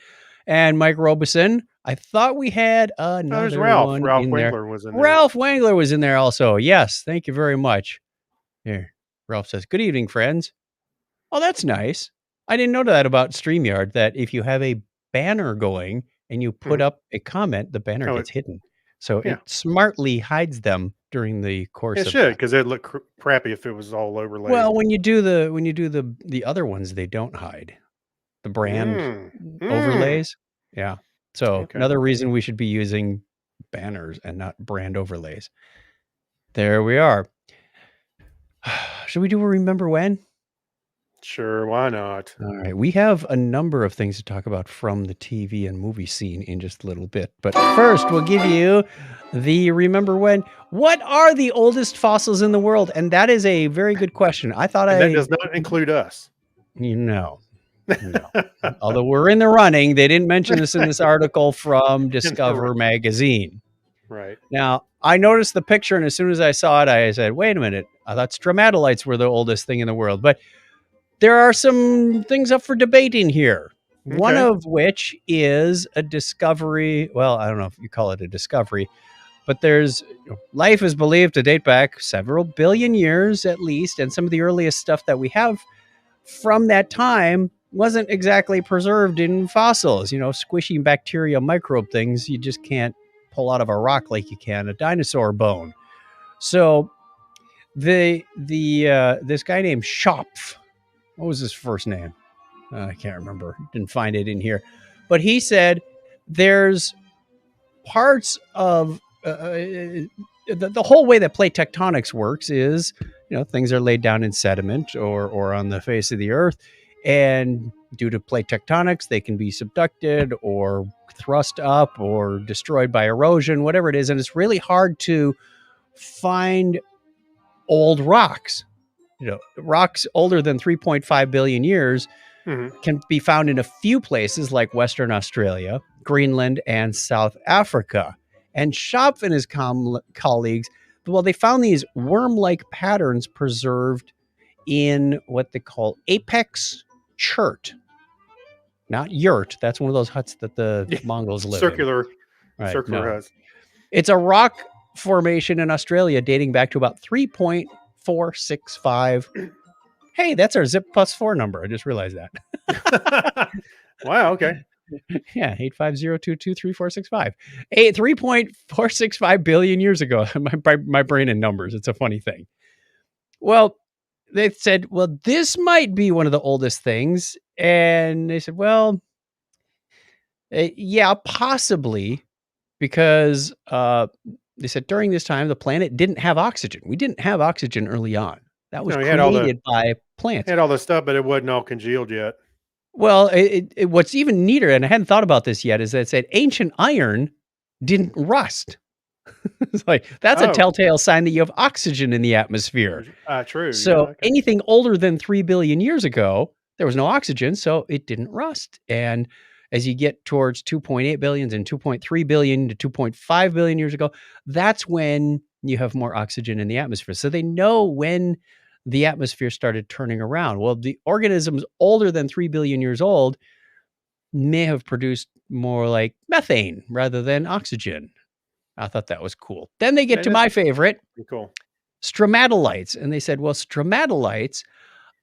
And Mike Robeson. I thought we had Oh, there's another Ralph. one Ralph in there. Wengler was in there. Ralph Wangler was in there also. Yes. Thank you very much. Here. Ralph says, "Good evening, friends." Oh, that's nice. I didn't know that about StreamYard, that if you have a banner going and you put Mhm. up a comment, the banner Oh, gets hidden. So yeah. it smartly hides them during the course It of should that. because it'd look crappy if it was all overlaid. Well, when you do the other ones, they don't hide the brand Mm. Mm. overlays. Yeah. So Okay. another reason we should be using banners and not brand overlays. There we are. Should we do a remember when? Sure, why not? All right, we have a number of things to talk about from the TV and movie scene in just a little bit. But first, we'll give you the remember when. What are the oldest fossils in the world? And that is a very good question. I thought And that does not include us. no. Although we're in the running, they didn't mention this in this article from Discover magazine. Right. Now, I noticed the picture, and as soon as I saw it, I said, wait a minute. I thought stromatolites were the oldest thing in the world. But there are some things up for debating here. One Okay. of which is a discovery. Well, I don't know if you call it a discovery, but there's life is believed to date back several billion years at least. And some of the earliest stuff that we have from that time wasn't exactly preserved in fossils. Squishy bacteria, microbe things you just can't pull out of a rock like you can a dinosaur bone. So this guy named Schopf, what was his first name? I can't remember. Didn't find it in here. But he said there's parts of the whole way that plate tectonics works is, things are laid down in sediment or on the face of the earth. And due to plate tectonics, they can be subducted or thrust up or destroyed by erosion, whatever it is. And it's really hard to find old rocks. Rocks older than 3.5 billion years can be found in a few places like Western Australia, Greenland, and South Africa. And Schopf and his colleagues, they found these worm-like patterns preserved in what they call apex chert. Not yurt. That's one of those huts that the Mongols live circular, in. Right, circular huts. It's a rock formation in Australia dating back to about 3.465. Hey, that's our zip plus 4 number. I just realized that. Wow, okay. Yeah, 850223465. 3.465 billion years ago. My brain in numbers. It's a funny thing. Well, they said, this might be one of the oldest things. And they said, yeah, possibly. Because they said during this time, the planet didn't have oxygen. We didn't have oxygen early on. That was created by plants. Had all the stuff, but it wasn't all congealed yet. Well, what's even neater, and I hadn't thought about this yet, is that it said ancient iron didn't rust. It's like that's a telltale sign that you have oxygen in the atmosphere. True. So anything older than 3 billion years ago, there was no oxygen, so it didn't rust. And as you get towards 2.8 billion and 2.3 billion to 2.5 billion years ago, that's when you have more oxygen in the atmosphere. So they know when the atmosphere started turning around. Well, the organisms older than 3 billion years old may have produced more like methane rather than oxygen. I thought that was cool. Then they get to my favorite, cool, stromatolites. And they said, stromatolites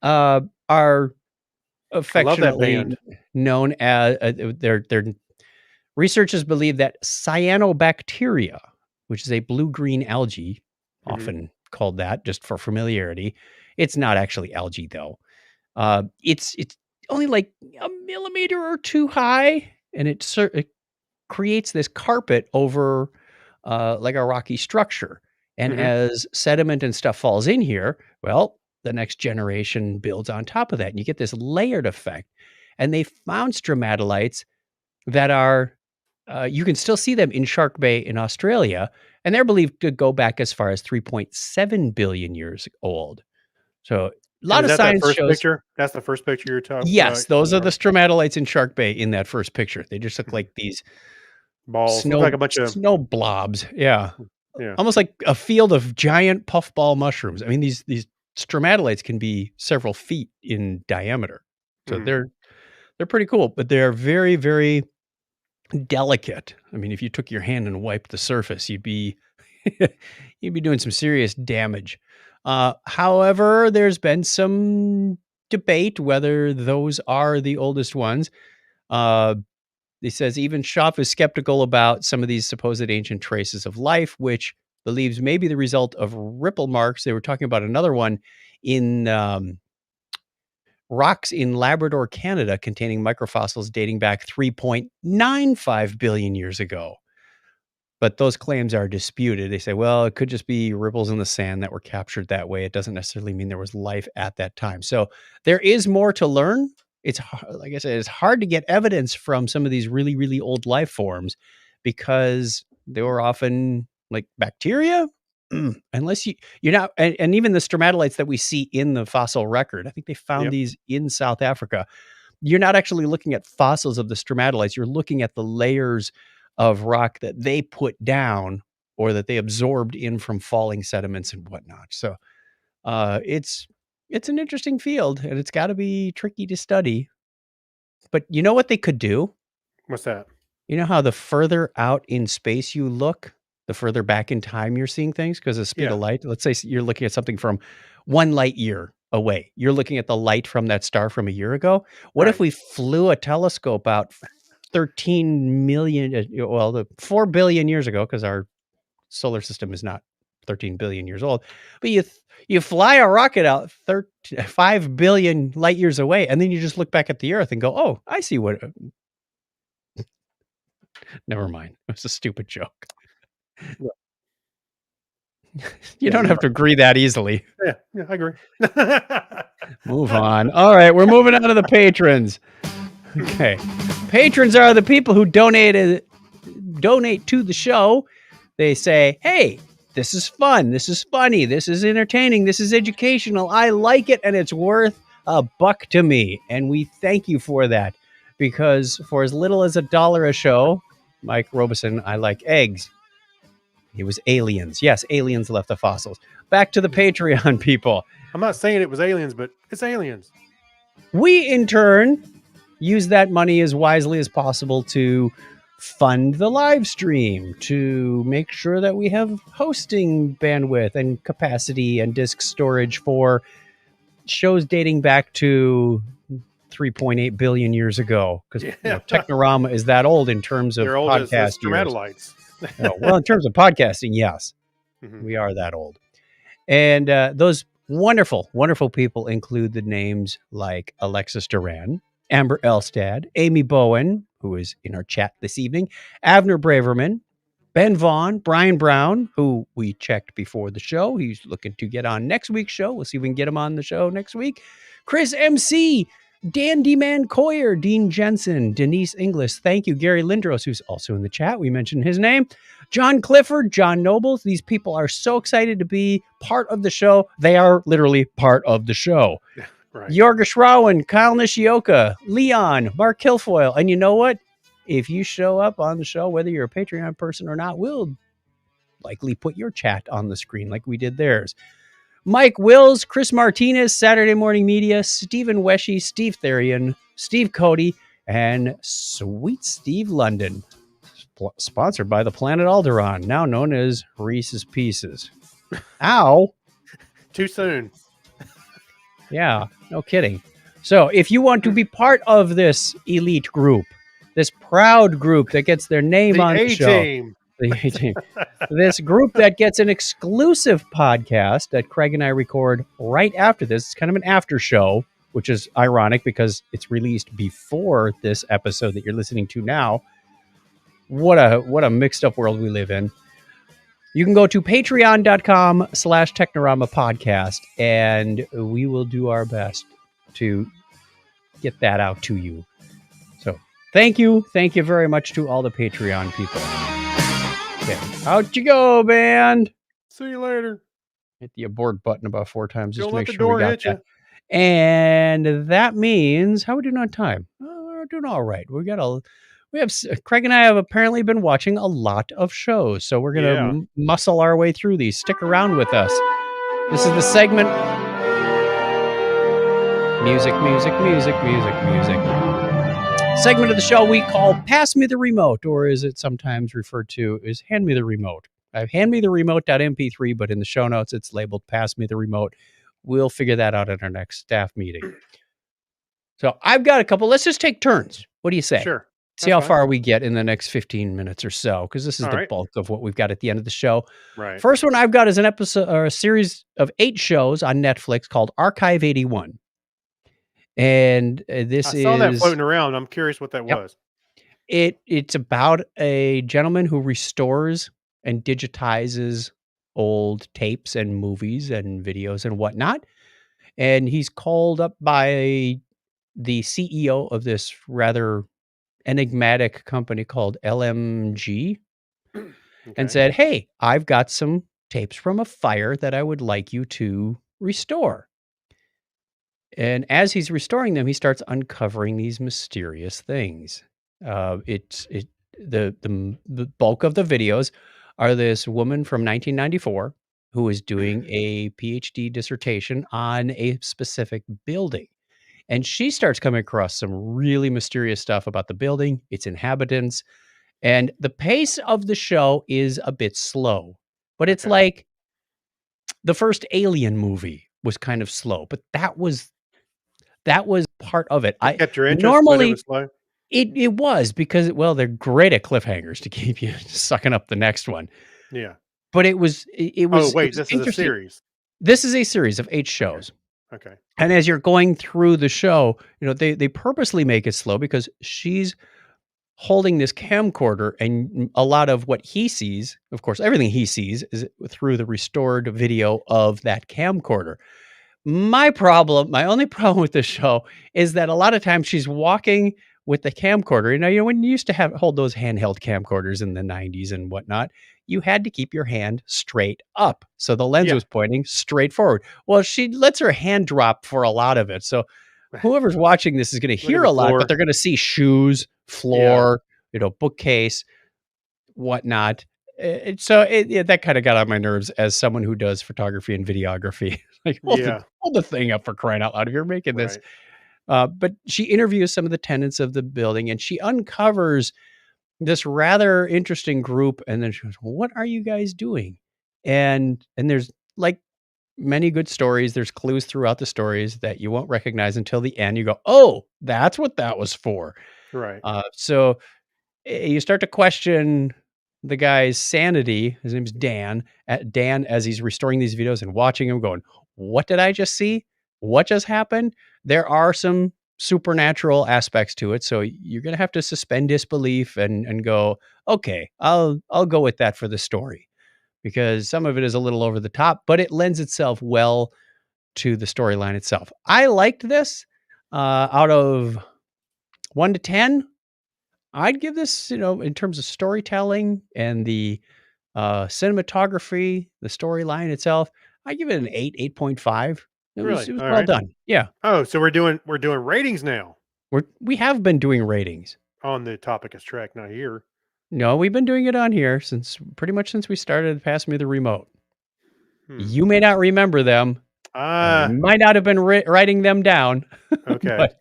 are affectionately known as their researchers believe that cyanobacteria, which is a blue-green algae, often called that just for familiarity. It's not actually algae though. It's only like a millimeter or two high, and it creates this carpet over like a rocky structure. And as sediment and stuff falls in here, the next generation builds on top of that, and you get this layered effect. And they found stromatolites that are, you can still see them in Shark Bay in Australia, and they're believed to go back as far as 3.7 billion years old. So a lot of science shows. Picture? That's the first picture you're talking about? Yes, those are the stromatolites in Shark Bay in that first picture. They just look like these balls, look like a bunch of snow blobs. Yeah. Almost like a field of giant puffball mushrooms. I mean, these stromatolites can be several feet in diameter. So they're pretty cool, but they're very, very delicate. I mean, if you took your hand and wiped the surface, you'd be doing some serious damage. However, there's been some debate whether those are the oldest ones. He says even Schopf is skeptical about some of these supposed ancient traces of life, which believes may be the result of ripple marks. They were talking about another one in rocks in Labrador, Canada, containing microfossils dating back 3.95 billion years ago. But those claims are disputed. They say, well, it could just be ripples in the sand that were captured that way. It doesn't necessarily mean there was life at that time. So there is more to learn. It's like I said, it's hard to get evidence from some of these really, really old life forms because they were often like bacteria. Unless you're not, and even the stromatolites that we see in the fossil record, I think they found these in South Africa. You're not actually looking at fossils of the stromatolites. You're looking at the layers of rock that they put down or that they absorbed in from falling sediments and whatnot. So it's an interesting field, and it's got to be tricky to study. But you know what they could do? What's that? You know how the further out in space you look, the further back in time you're seeing things because of the speed of light. Let's say you're looking at something from 1 light year away. You're looking at the light from that star from a year ago. What if we flew a telescope out 13 million, the 4 billion years ago, because our solar system is not 13 billion years old, but you fly a rocket out 5 billion light years away, and then you just look back at the Earth and go, oh, I see what. Never mind. It was a stupid joke. You don't have to agree that easily. Yeah, I agree. Move on. All right, we're moving on to the patrons. Okay. Patrons are the people who donate to the show. They say, hey, this is fun. This is funny. This is entertaining. This is educational. I like it, and it's worth $1 to me. And we thank you for that, because for as little as $1 a show, Mike Robeson, I like eggs. It was aliens. Yes, aliens left the fossils. Back to the Patreon people. I'm not saying it was aliens, but it's aliens. We, in turn, use that money as wisely as possible to fund the live stream, to make sure that we have hosting bandwidth and capacity and disk storage for shows dating back to 3.8 billion years ago. Because Technorama is that old in terms of podcast Stromatolites. Well, in terms of podcasting, yes, we are that old. And those wonderful, wonderful people include the names like Alexis Duran, Amber Elstad, Amy Bowen, who is in our chat this evening, Avner Braverman, Ben Vaughn, Brian Brown, who we checked before the show. He's looking to get on next week's show. We'll see if we can get him on the show next week. Chris MC, Dan D-Man Coyer, Dean Jensen, Denise Inglis. Thank you. Gary Lindros, who's also in the chat. We mentioned his name. John Clifford, John Nobles. These people are so excited to be part of the show. They are literally part of the show. Right. Yorga Shrawan, Kyle Nishioka, Leon, Mark Kilfoyle. And you know what? If you show up on the show, whether you're a Patreon person or not, we'll likely put your chat on the screen like we did theirs. Mike Wills, Chris Martinez, Saturday Morning Media, Stephen Weshy, Steve Therian, Steve Cody, and Sweet Steve London. Sponsored by the Planet Alderaan, now known as Reese's Pieces. Ow. Too soon. Yeah, no kidding. So if you want to be part of this elite group, this proud group that gets their name on the show, the A-Team, this group that gets an exclusive podcast that Craig and I record right after this. It's kind of an after show, which is ironic because it's released before this episode that you're listening to now. What a mixed up world we live in. You can go to patreon.com/Technorama podcast, and we will do our best to get that out to you. So thank you. Thank you very much to all the Patreon people. Okay, out you go, band. See you later. Hit the abort button about 4 times just Don't to let make the sure door we got hit that. you. And that means, how are we doing on time? We're doing all right. Craig and I have apparently been watching a lot of shows, so we're going to muscle our way through these. Stick around with us. This is the segment. Music. Segment of the show we call Pass Me the Remote, or is it sometimes referred to as Hand Me the Remote. I have Hand Me the Remote.mp3, but in the show notes it's labeled Pass Me the Remote. We'll figure that out at our next staff meeting. So I've got a couple. Let's just take turns. What do you say? Sure. See how far we get in the next 15 minutes or so, because this is the bulk of what we've got at the end of the show. Right. First one I've got is an episode or a series of 8 shows on Netflix called Archive 81. And I saw that floating around. I'm curious what that was. It's about a gentleman who restores and digitizes old tapes and movies and videos and whatnot, and he's called up by the CEO of this rather enigmatic company called LMG and Okay. said, "Hey, I've got some tapes from a fire that I would like you to restore." And as he's restoring them, he starts uncovering these mysterious things. It's it the bulk of the videos are this woman from 1994 who is doing a PhD dissertation on a specific building. And she starts coming across some really mysterious stuff about the building, its inhabitants, and the pace of the show is a bit slow. But it's Okay. like the first Alien movie was kind of slow, but that was part of it. It I kept your interest, but it normally was slow. it was because, well, they're great at cliffhangers to keep you sucking up the next one. Yeah. But it Oh, was it wait, was this is a interesting. series. This is a series of 8 Okay. shows. Okay. And as you're going through the show, they purposely make it slow because she's holding this camcorder and a lot of what he sees, of course, everything he sees is through the restored video of that camcorder. My only problem with this show is that a lot of times she's walking with the camcorder. When you used to hold those handheld camcorders in the 90s and whatnot, you had to keep your hand straight up. So the lens Yeah. was pointing straight forward. Well, she lets her hand drop for a lot of it. So whoever's watching this is going to Look at hear the a lot, but floor. they're going to see shoes, Yeah. floor, bookcase, whatnot. Yeah, that kind of got on my nerves as someone who does photography and videography. Like, Yeah. hold the thing up for crying out loud if you're making this. Right. But she interviews some of the tenants of the building and she uncovers this rather interesting group. And then she goes, "What are you guys doing?" And there's like many good stories. There's clues throughout the stories that you won't recognize until the end. You go, "Oh, that's what that was for." Right. So you start to question the guy's sanity. His name's Dan. Dan, as he's restoring these videos and watching him, going, "What did I just see? What just happened?" There are some supernatural aspects to it, so you're gonna have to suspend disbelief and go, "Okay, I'll go with that for the story," because some of it is a little over the top, but it lends itself well to the storyline itself. I liked this. Out of 1 to 10, I'd give this, in terms of storytelling and the cinematography, the storyline itself, I give it an 8, 8.5. It was Really? it was All well right. done. Yeah. Oh, so we're doing ratings now We have been doing ratings. on the topic of Trek, not here. No, we've been doing it on here since pretty much since we started Pass Me the Remote. Hmm. You may not remember them, and I Ah, might not have been writing them down, okay. but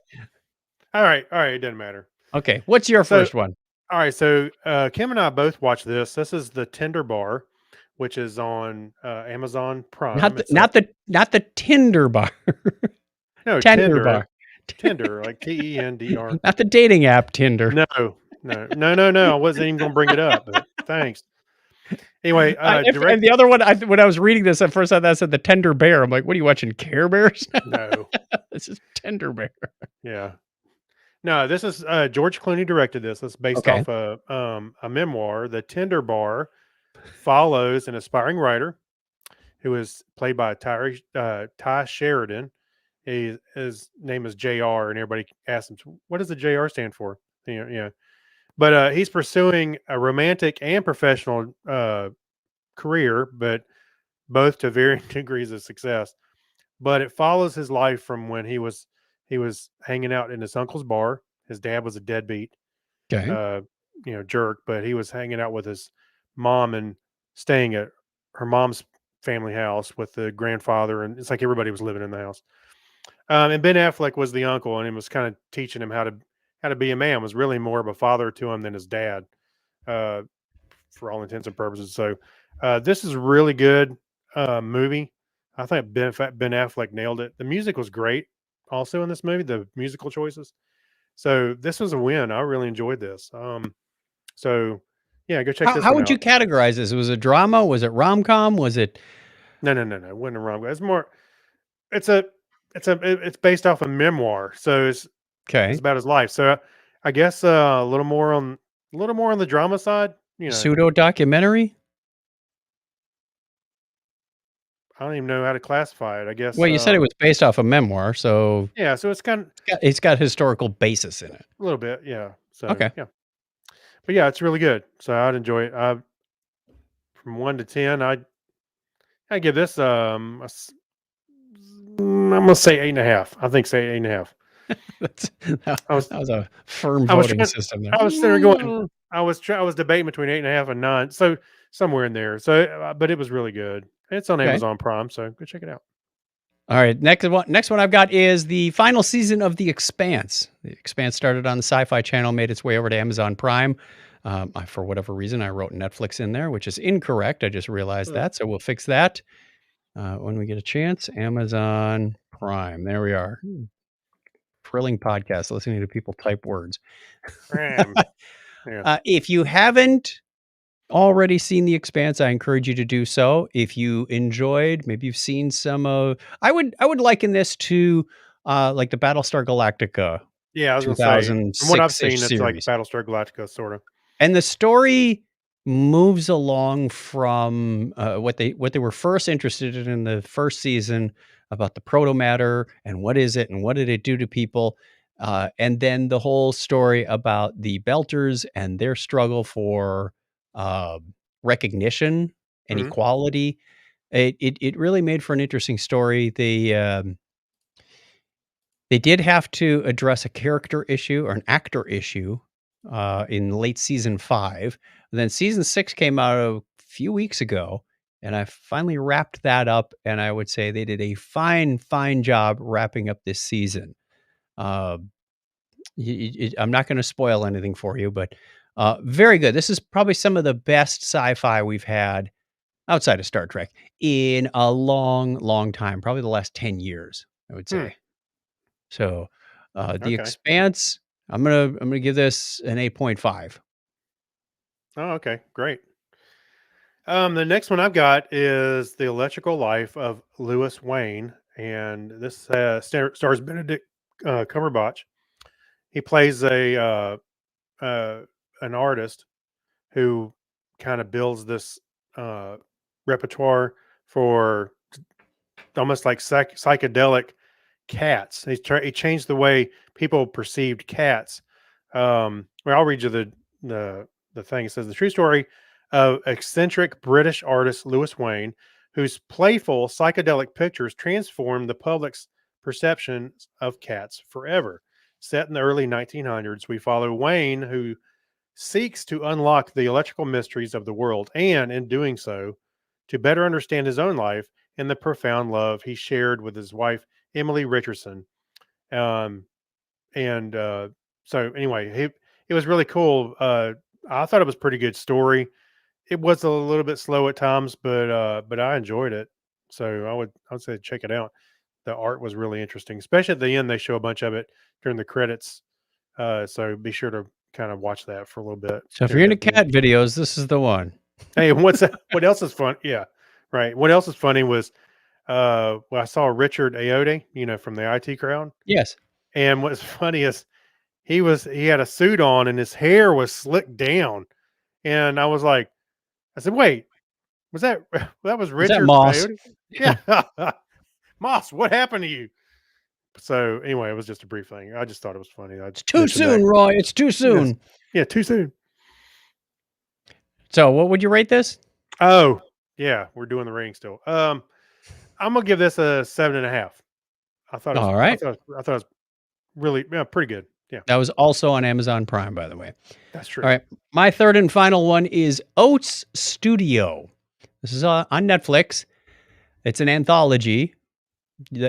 All right. All right. It doesn't matter. okay. What's your So, first one? all right. So, Kim and I both watched this. This is the Tender Bar, which is on Amazon Not Prime. the It's a not the not the Tinder bar. no Tender Tender, bar. Tender, like Tender. Not the dating app Tinder. No, no. I wasn't even going to bring it up, but thanks. Anyway, And direct. the other one, when I was reading this at first, I thought it said the Tender Bear. I'm like, what are you watching? Care Bears? No, This is Tender Bear. yeah, no. This is George Clooney directed this. It's based Okay. off a memoir. The Tender Bar follows an aspiring writer who is played by Ty Sheridan. His name is Jr. And everybody asks him, "What does the Jr. stand for?" Yeah. But he's pursuing a romantic and professional career, but both to varying degrees of success. But it follows his life from when he was hanging out in his uncle's bar. His dad was a deadbeat, Okay. uh, jerk, but he was hanging out with his mom and staying at her mom's family house with the grandfather, and it's like everybody was living in the house. And Ben Affleck was the uncle, and he was kind of teaching him how to be a man. Was really more of a father to him than his dad, uh, for all intents and purposes. So this is a really good movie. I think Ben Affleck nailed it. The music was great, also in this movie. The musical choices. So this was a win. I really enjoyed this. So yeah, go check this How one would you out. categorize this? Was it drama? Was it rom com? Was it No. It wasn't wrong. It's more. It's a. It's based off a memoir. So it's okay? about his life. So I guess a little more on the drama side. You know, Pseudo documentary? I don't even know how to classify it. I guess. Well, you said it was based off a memoir, so Yeah, so it's kind of it's got historical basis in it. a little bit. Yeah. So Okay. yeah, but yeah, it's really good. So I'd enjoy it. From 1 to 10, I give this I'm gonna say 8.5. I think say 8.5. That I was that was a firm I was voting trying system there. I was sitting there going I was debating between 8.5 and 9, so somewhere in there. So, but it was really good. It's on Okay. Amazon Prime, so go check it out. All right. Next one I've got is the final season of The Expanse. The Expanse started on the Sci-Fi Channel, made its way over to Amazon Prime. For whatever reason, I wrote Netflix in there, which is incorrect. I just realized Mm. that, so we'll fix that when we get a chance. Amazon Prime. There we are. Thrilling podcast, listening to people type words. Yeah. If you haven't already seen The Expanse, I encourage you to do so. If you enjoyed, maybe you've seen some of I would liken this to like the Battlestar Galactica Yeah, I was gonna say, from what I've 2006-ish seen, it's like series. Battlestar Galactica, sort of. And the story moves along from what they were first interested in the first season about the proto matter and what is it and what did it do to people, and then the whole story about the Belters and their struggle for uh, recognition and Mhm. equality. It really made for an interesting story. They did have to address a character issue or an actor issue, in late season 5. Then season 6 came out a few weeks ago, and I finally wrapped that up, and I would say they did a fine, fine job wrapping up this season. Uh, I'm not gonna spoil anything for you, but, very good. This is probably some of the best sci-fi we've had outside of Star Trek in a long, long time, probably the last 10 years, I would Hmm. say. So, The Okay. Expanse, I'm gonna give this an 8.5. Oh, okay. Great. The next one I've got is The Electrical Life of Lewis Wayne, and this stars Benedict Cumberbatch. He plays uh, an artist who kind of builds this uh, repertoire for almost like psychedelic cats. He changed the way people perceived cats. Well, I'll read you the the thing. It says the true story of eccentric British artist Lewis Wayne, whose playful psychedelic pictures transformed the public's perceptions of cats forever. Set in the early 1900s, we follow Wayne, who seeks to unlock the electrical mysteries of the world, and in doing so, to better understand his own life and the profound love he shared with his wife, Emily Richardson. Um, and so, anyway, it was really cool. I thought it was a pretty good story. It was a little bit slow at times, but I enjoyed it. So I would say check it out. The art was really interesting, especially at the end. They show a bunch of it during the credits. So be sure to kind of watch that for a little bit So if here you're and into at the end. cat videos, this is the one. Hey, what else is fun? Yeah, right. What else is funny was well, I saw Richard Ayoade, from the IT crowd, Yes. and what's funny is he had a suit on and his hair was slicked down, and I was like, I said, wait, was that that was Is that Richard Moss? Ayoade? Yeah, Moss, what happened to you? So anyway, it was just a brief thing. I just thought it was funny. I It's too mentioned that. soon, Roy, it's too Yes, soon. yeah, too soon. So what would you rate this? Oh, yeah, we're doing the ring still. I'm gonna give this a 7.5. Alright. I thought it was really, yeah, pretty good. Yeah, That was also on Amazon Prime, by the way. that's true. Alright. My third and final one is Oats Studio. This is, on Netflix. It's an anthology,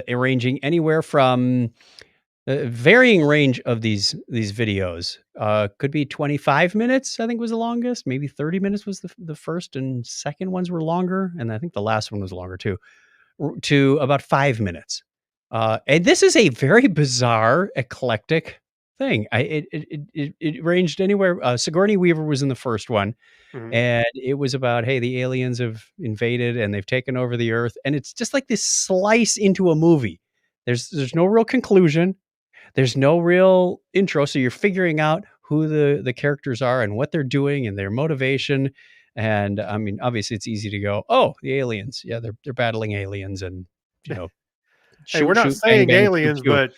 ranging anywhere from a varying range of these videos. Could be 25 minutes, I think was the longest. Maybe 30 minutes was the first and second ones were longer, and I think the last one was longer too. To about 5 minutes. And this is a very bizarre, eclectic thing. It ranged anywhere. Sigourney Weaver was in the first one, Mhm. and it was about, hey, the aliens have invaded and they've taken over the Earth, and it's just like this slice into a movie. There's no real conclusion. there's no real intro, so you're figuring out who the characters are and what they're doing and their motivation. And I mean, obviously, it's easy to go, oh, the aliens, yeah, they're battling aliens, and you know, Hey, we're shoot, not shoot, bang, saying bang, pew, aliens, pew. but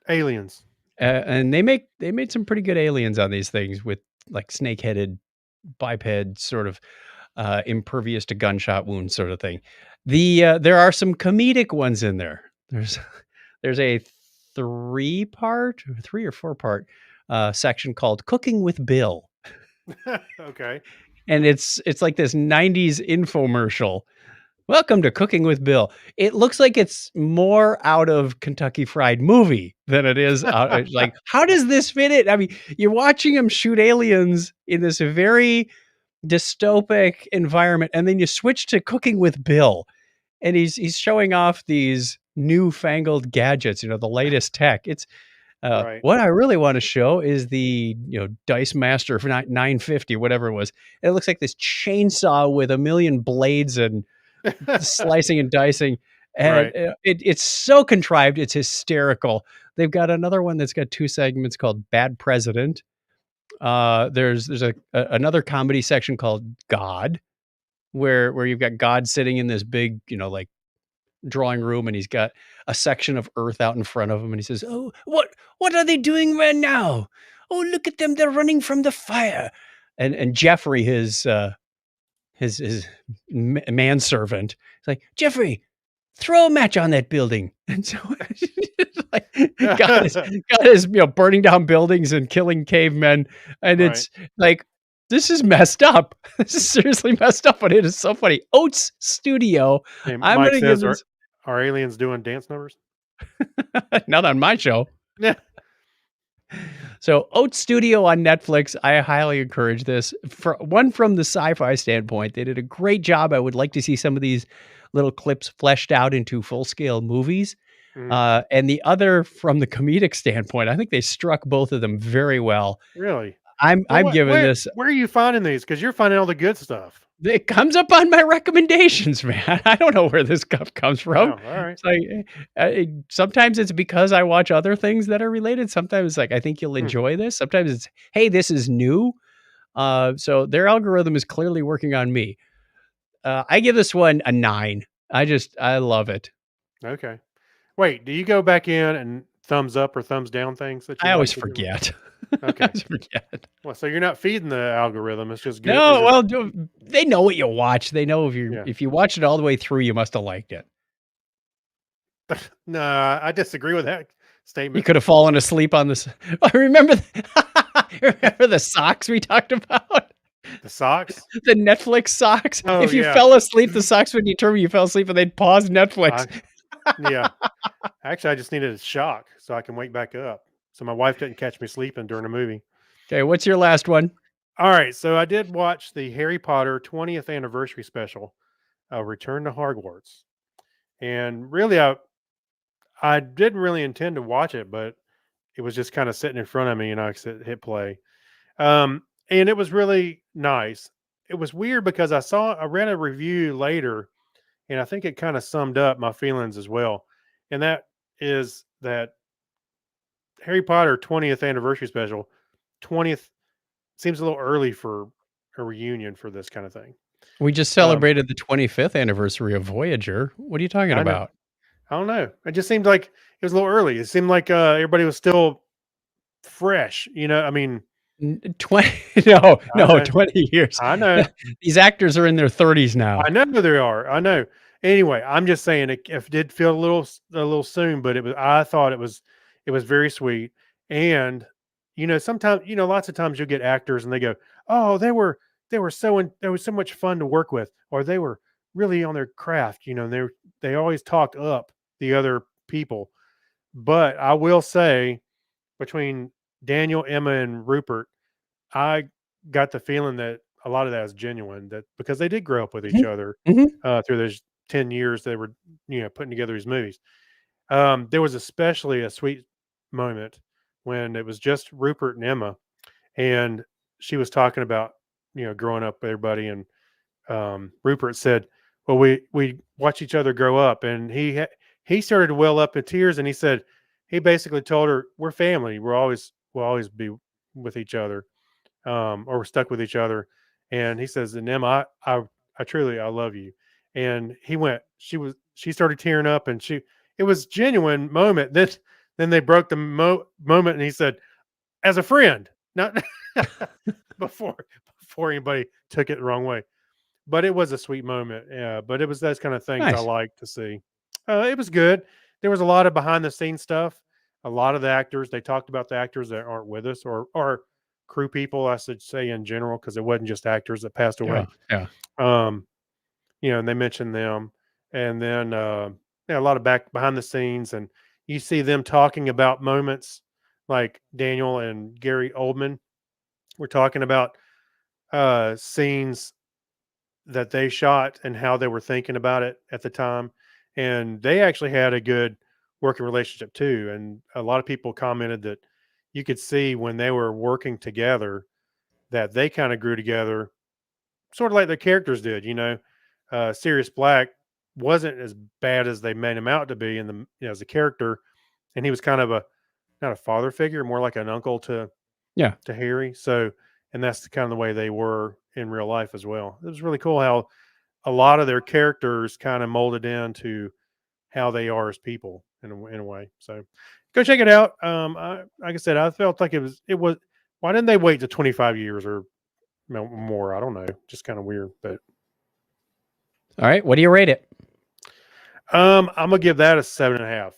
aliens. And they made some pretty good aliens on these things with like snake-headed biped sort of impervious to gunshot wounds sort of thing. There are some comedic ones in there. There's a three or four part section called Cooking with Bill. Okay. And it's like this 90s infomercial. Welcome to Cooking with Bill. It looks like it's more out of Kentucky Fried Movie than it is out, like, how does this fit in? I mean, you're watching him shoot aliens in this very dystopic environment, and then you switch to Cooking with Bill, and he's showing off these newfangled gadgets, the latest tech. It's Right. what I really want to show is the Dice Master for 950, whatever it was. It looks like this chainsaw with a million blades and slicing and dicing, and Right. it's so contrived, it's hysterical. They've got another one that's got two segments called Bad President. There's another comedy section called God, where you've got God sitting in this big, like drawing room, and he's got a section of earth out in front of him, and he says, "Oh, what are they doing right now? Oh, look at them, they're running from the fire." And Jeffrey, his manservant, is like, "Jeffrey, throw a match on that building." And so it's like God is burning down buildings and killing cavemen, and Right. it's like, this is messed up. This is seriously messed up, but it is so funny. Oats Studio. And I'm Mike gonna give says, this are aliens doing dance numbers? not on my show. Yeah. So Oats Studio on Netflix, I highly encourage this. For one, from the sci-fi standpoint, they did a great job. I would like to see some of these little clips fleshed out into full-scale movies. Mhm. And the other, from the comedic standpoint, I think they struck both of them very well. Really? Well, I'm giving this. where are you finding these? Because you're finding all the good stuff. It comes up on my recommendations, man. I don't know where this stuff comes from. Wow. All right. It's like sometimes it's because I watch other things that are related. Sometimes it's like, I think you'll Hmm. enjoy this. Sometimes it's, hey, this is new. So their algorithm is clearly working on me. I give this one a 9. I love it. Okay. Wait, do you go back in and thumbs up or thumbs down things that you I like always to do? forget. I Okay. always forget. Well, so you're not feeding the algorithm. It's just good. No, well, they know what you watch. They know Yeah. if you watch it all the way through, you must have liked it. No, I disagree with that You statement. could have fallen asleep on this. I remember, remember the socks we talked about? The socks? The Netflix socks. Oh, If you yeah. fell asleep, the socks would determine you fell asleep, and they'd pause Netflix. Yeah. Actually, I just needed a shock so I can wake back up. So my wife didn't catch me sleeping during a movie. Okay, what's your last one? All right. So I did watch the Harry Potter 20th anniversary special, Return to Hogwarts. And really, I didn't really intend to watch it, but it was just kind of sitting in front of me and I hit play. And it was really nice. It was weird because I read a review later and I think it kind of summed up my feelings as well. And that is that Harry Potter 20th anniversary special, 20th seems a little early for a reunion for this kind of thing. We just Um, celebrated the 25th anniversary of Voyager. What are you talking I know. about? I don't know. It just seemed like it was a little early. It seemed like everybody was still fresh. I mean, 20? No, I no, know. 20 years. I know. These actors are in their 30s now. I know they are. I know. Anyway, I'm just saying it did feel a little soon, but I thought it was very sweet. And sometimes lots of times you'll get actors and they go, "Oh, they were they were so much fun to work with," or they were really on their craft. And they always talked up the other people. But I will say, between Daniel, Emma, and Rupert, I got the feeling that a lot of that is genuine. That because they did grow up with each Mhm, other mhm. through those 10 years they were putting together these movies. There was especially a sweet moment when it was just Rupert and Emma, and she was talking about growing up with everybody, and Rupert said, "Well, we watch each other grow up," and he started to well up in tears, and he said, he basically told her, "We're family. We'll always be with each other, or we're stuck with each other." And he says, "And Emma, I truly, I love you." And she started tearing up, and it was genuine moment. Then they broke the moment, and he said, "As a friend," not before anybody took it the wrong way. But it was a sweet moment. Yeah, but it was those kind of things I Nice. like to see. It was good. There was a lot of behind the scenes stuff. A lot of the actors, they talked about the actors that aren't with us, or crew people, I should say, in general, because it wasn't just actors that passed away. Yeah. Um, and they mentioned them, and then yeah, a lot of behind the scenes, and you see them talking about moments like Daniel and Gary Oldman were talking about scenes that they shot and how they were thinking about it at the time. And they actually had a good working relationship too. And a lot of people commented that you could see when they were working together that they kind of grew together, sort of like their characters did. Sirius Black wasn't as bad as they made him out to be in as a character, and he was kind of a not a father figure, more like an uncle to Yeah. Harry. So, and that's kind of the way they were in real life as well. It was really cool how a lot of their characters kind of molded into how they are as people in a way. So go check it out. Like I said, I felt like it was, why didn't they wait to 25 years or more? I don't know. Just kind of weird, but All right. What do you rate it? I'm going to give that a 7.5.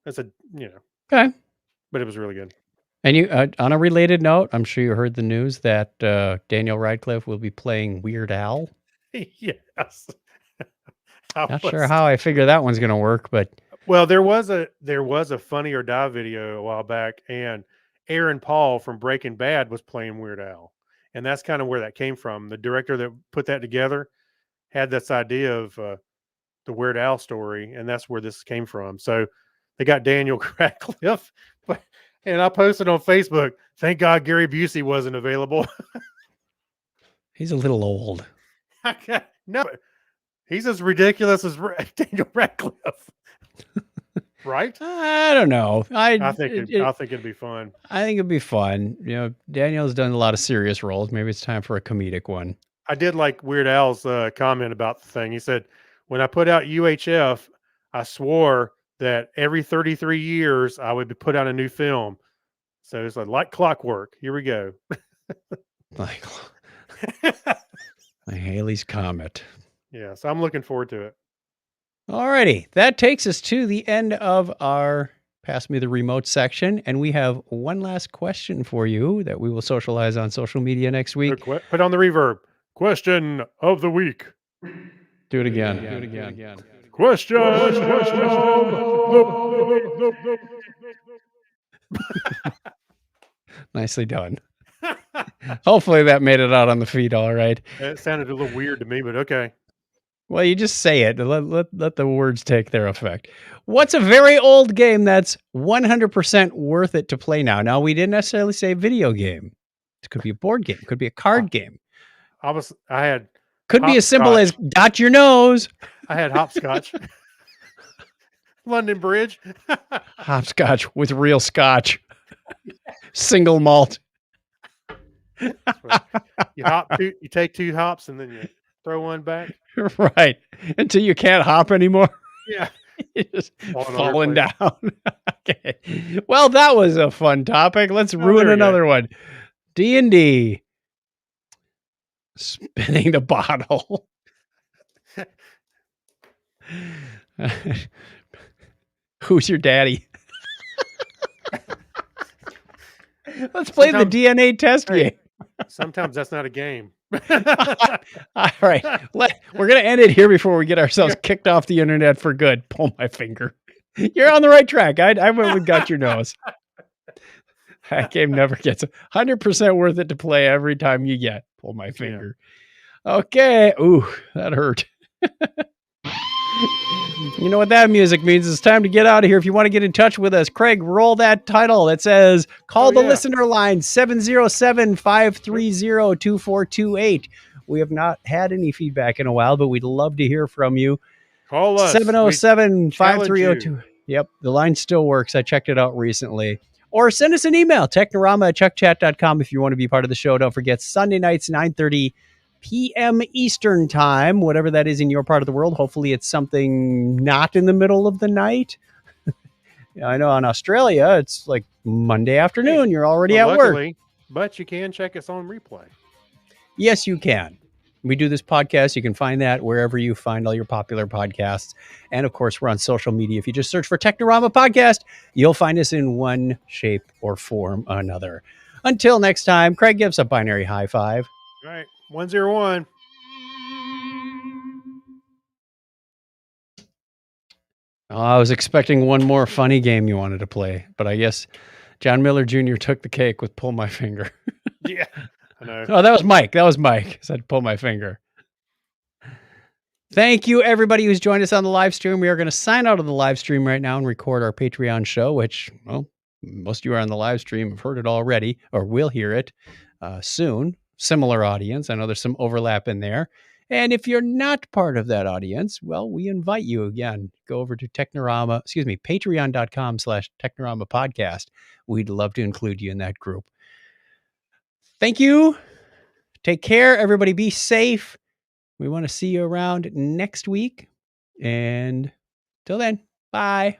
That's Okay. but it was really good. And you, on a related note, I'm sure you heard the news that Daniel Radcliffe will be playing Weird Al. Yes. Not sure how I figure that one's going to work, but well, there was a Funny or Die video a while back, and Aaron Paul from Breaking Bad was playing Weird Al, and that's kind of where that came from. The director that put that together had this idea of the Weird Al story, and that's where this came from. So they got Daniel Radcliffe, and I posted on Facebook, "Thank God Gary Busey wasn't available." he's a little old. No, he's as ridiculous as Daniel Radcliffe. Right? I don't know. I think it'd be fun. I think it'd be fun. Daniel's done a lot of serious roles. Maybe it's time for a comedic one. I did like Weird Al's comment about the thing. He said, "When I put out UHF, I swore that every 33 years I would put out a new film." So it's like clockwork. Here we go. Like Haley's Comet. Yeah, so I'm looking forward to it. Alrighty, that takes us to the end of our Pass Me the Remote section, and we have one last question for you that we will socialize on social media next week. Put on the reverb. Question of the week. Do it again. Do it again. Question. Nicely done. Hopefully that made it out on the feed all right. It sounded a little weird to me, but okay. Well, you just say it. Let the words take their effect. What's a very old game that's 100% worth it to play now? Now, we didn't necessarily say video game. It could be a board game. It could be a card game. Could be as simple as dot your nose. I had hopscotch. London Bridge. Hopscotch with real scotch. Single malt. You take 2 hops and then you throw one back. Right. Until you can't hop anymore. Yeah. You're just falling down. Okay. Well, that was a fun topic. Let's ruin another one. D&D. Spinning the bottle. Who's your daddy? Let's play the DNA test game. Sometimes that's not a game. All right. We're going to end it here before we get ourselves kicked off the internet for good. Pull my finger. You're on the right track. I went with got your nose. That game never gets 100% worth it to play every time you get. Pull my finger. Yeah. Okay. Ooh, that hurt. You know what that music means? It's time to get out of here. If you want to get in touch with us, Craig, roll that title that says, call the listener line 707-530-2428. We have not had any feedback in a while, but we'd love to hear from you. Call us. 707-530-2428. Yep, the line still works. I checked it out recently. Or send us an email, technorama@chuckchat.com if you want to be part of the show. Don't forget, Sunday nights, 9:30 p.m. Eastern time, whatever that is in your part of the world. Hopefully it's something not in the middle of the night. I know in Australia, it's like Monday afternoon. You're already Well, at work. luckily, but you can check us on replay. Yes, you can. We do this podcast. You can find that wherever you find all your popular podcasts. And of course, we're on social media. If you just search for Technorama Podcast, you'll find us in one shape or form or another. Until next time, Craig gives a binary high five. All right, 101. Oh, I was expecting one more funny game you wanted to play, but I guess John Miller Jr. took the cake with Pull My Finger. Yeah, I know. Oh, that was Mike. That was Mike. Said Pull My Finger. Thank you, everybody who's joined us on the live stream. We are going to sign out of the live stream right now and record our Patreon show, which, well, most of you are on the live stream have heard it already or will hear it soon. Similar audience. I know there's some overlap in there. And if you're not part of that audience, well, we invite you again. Go over to patreon.com/Technorama podcast. We'd love to include you in that group. Thank you. Take care. Everybody be safe. We want to see you around next week. And till then, bye.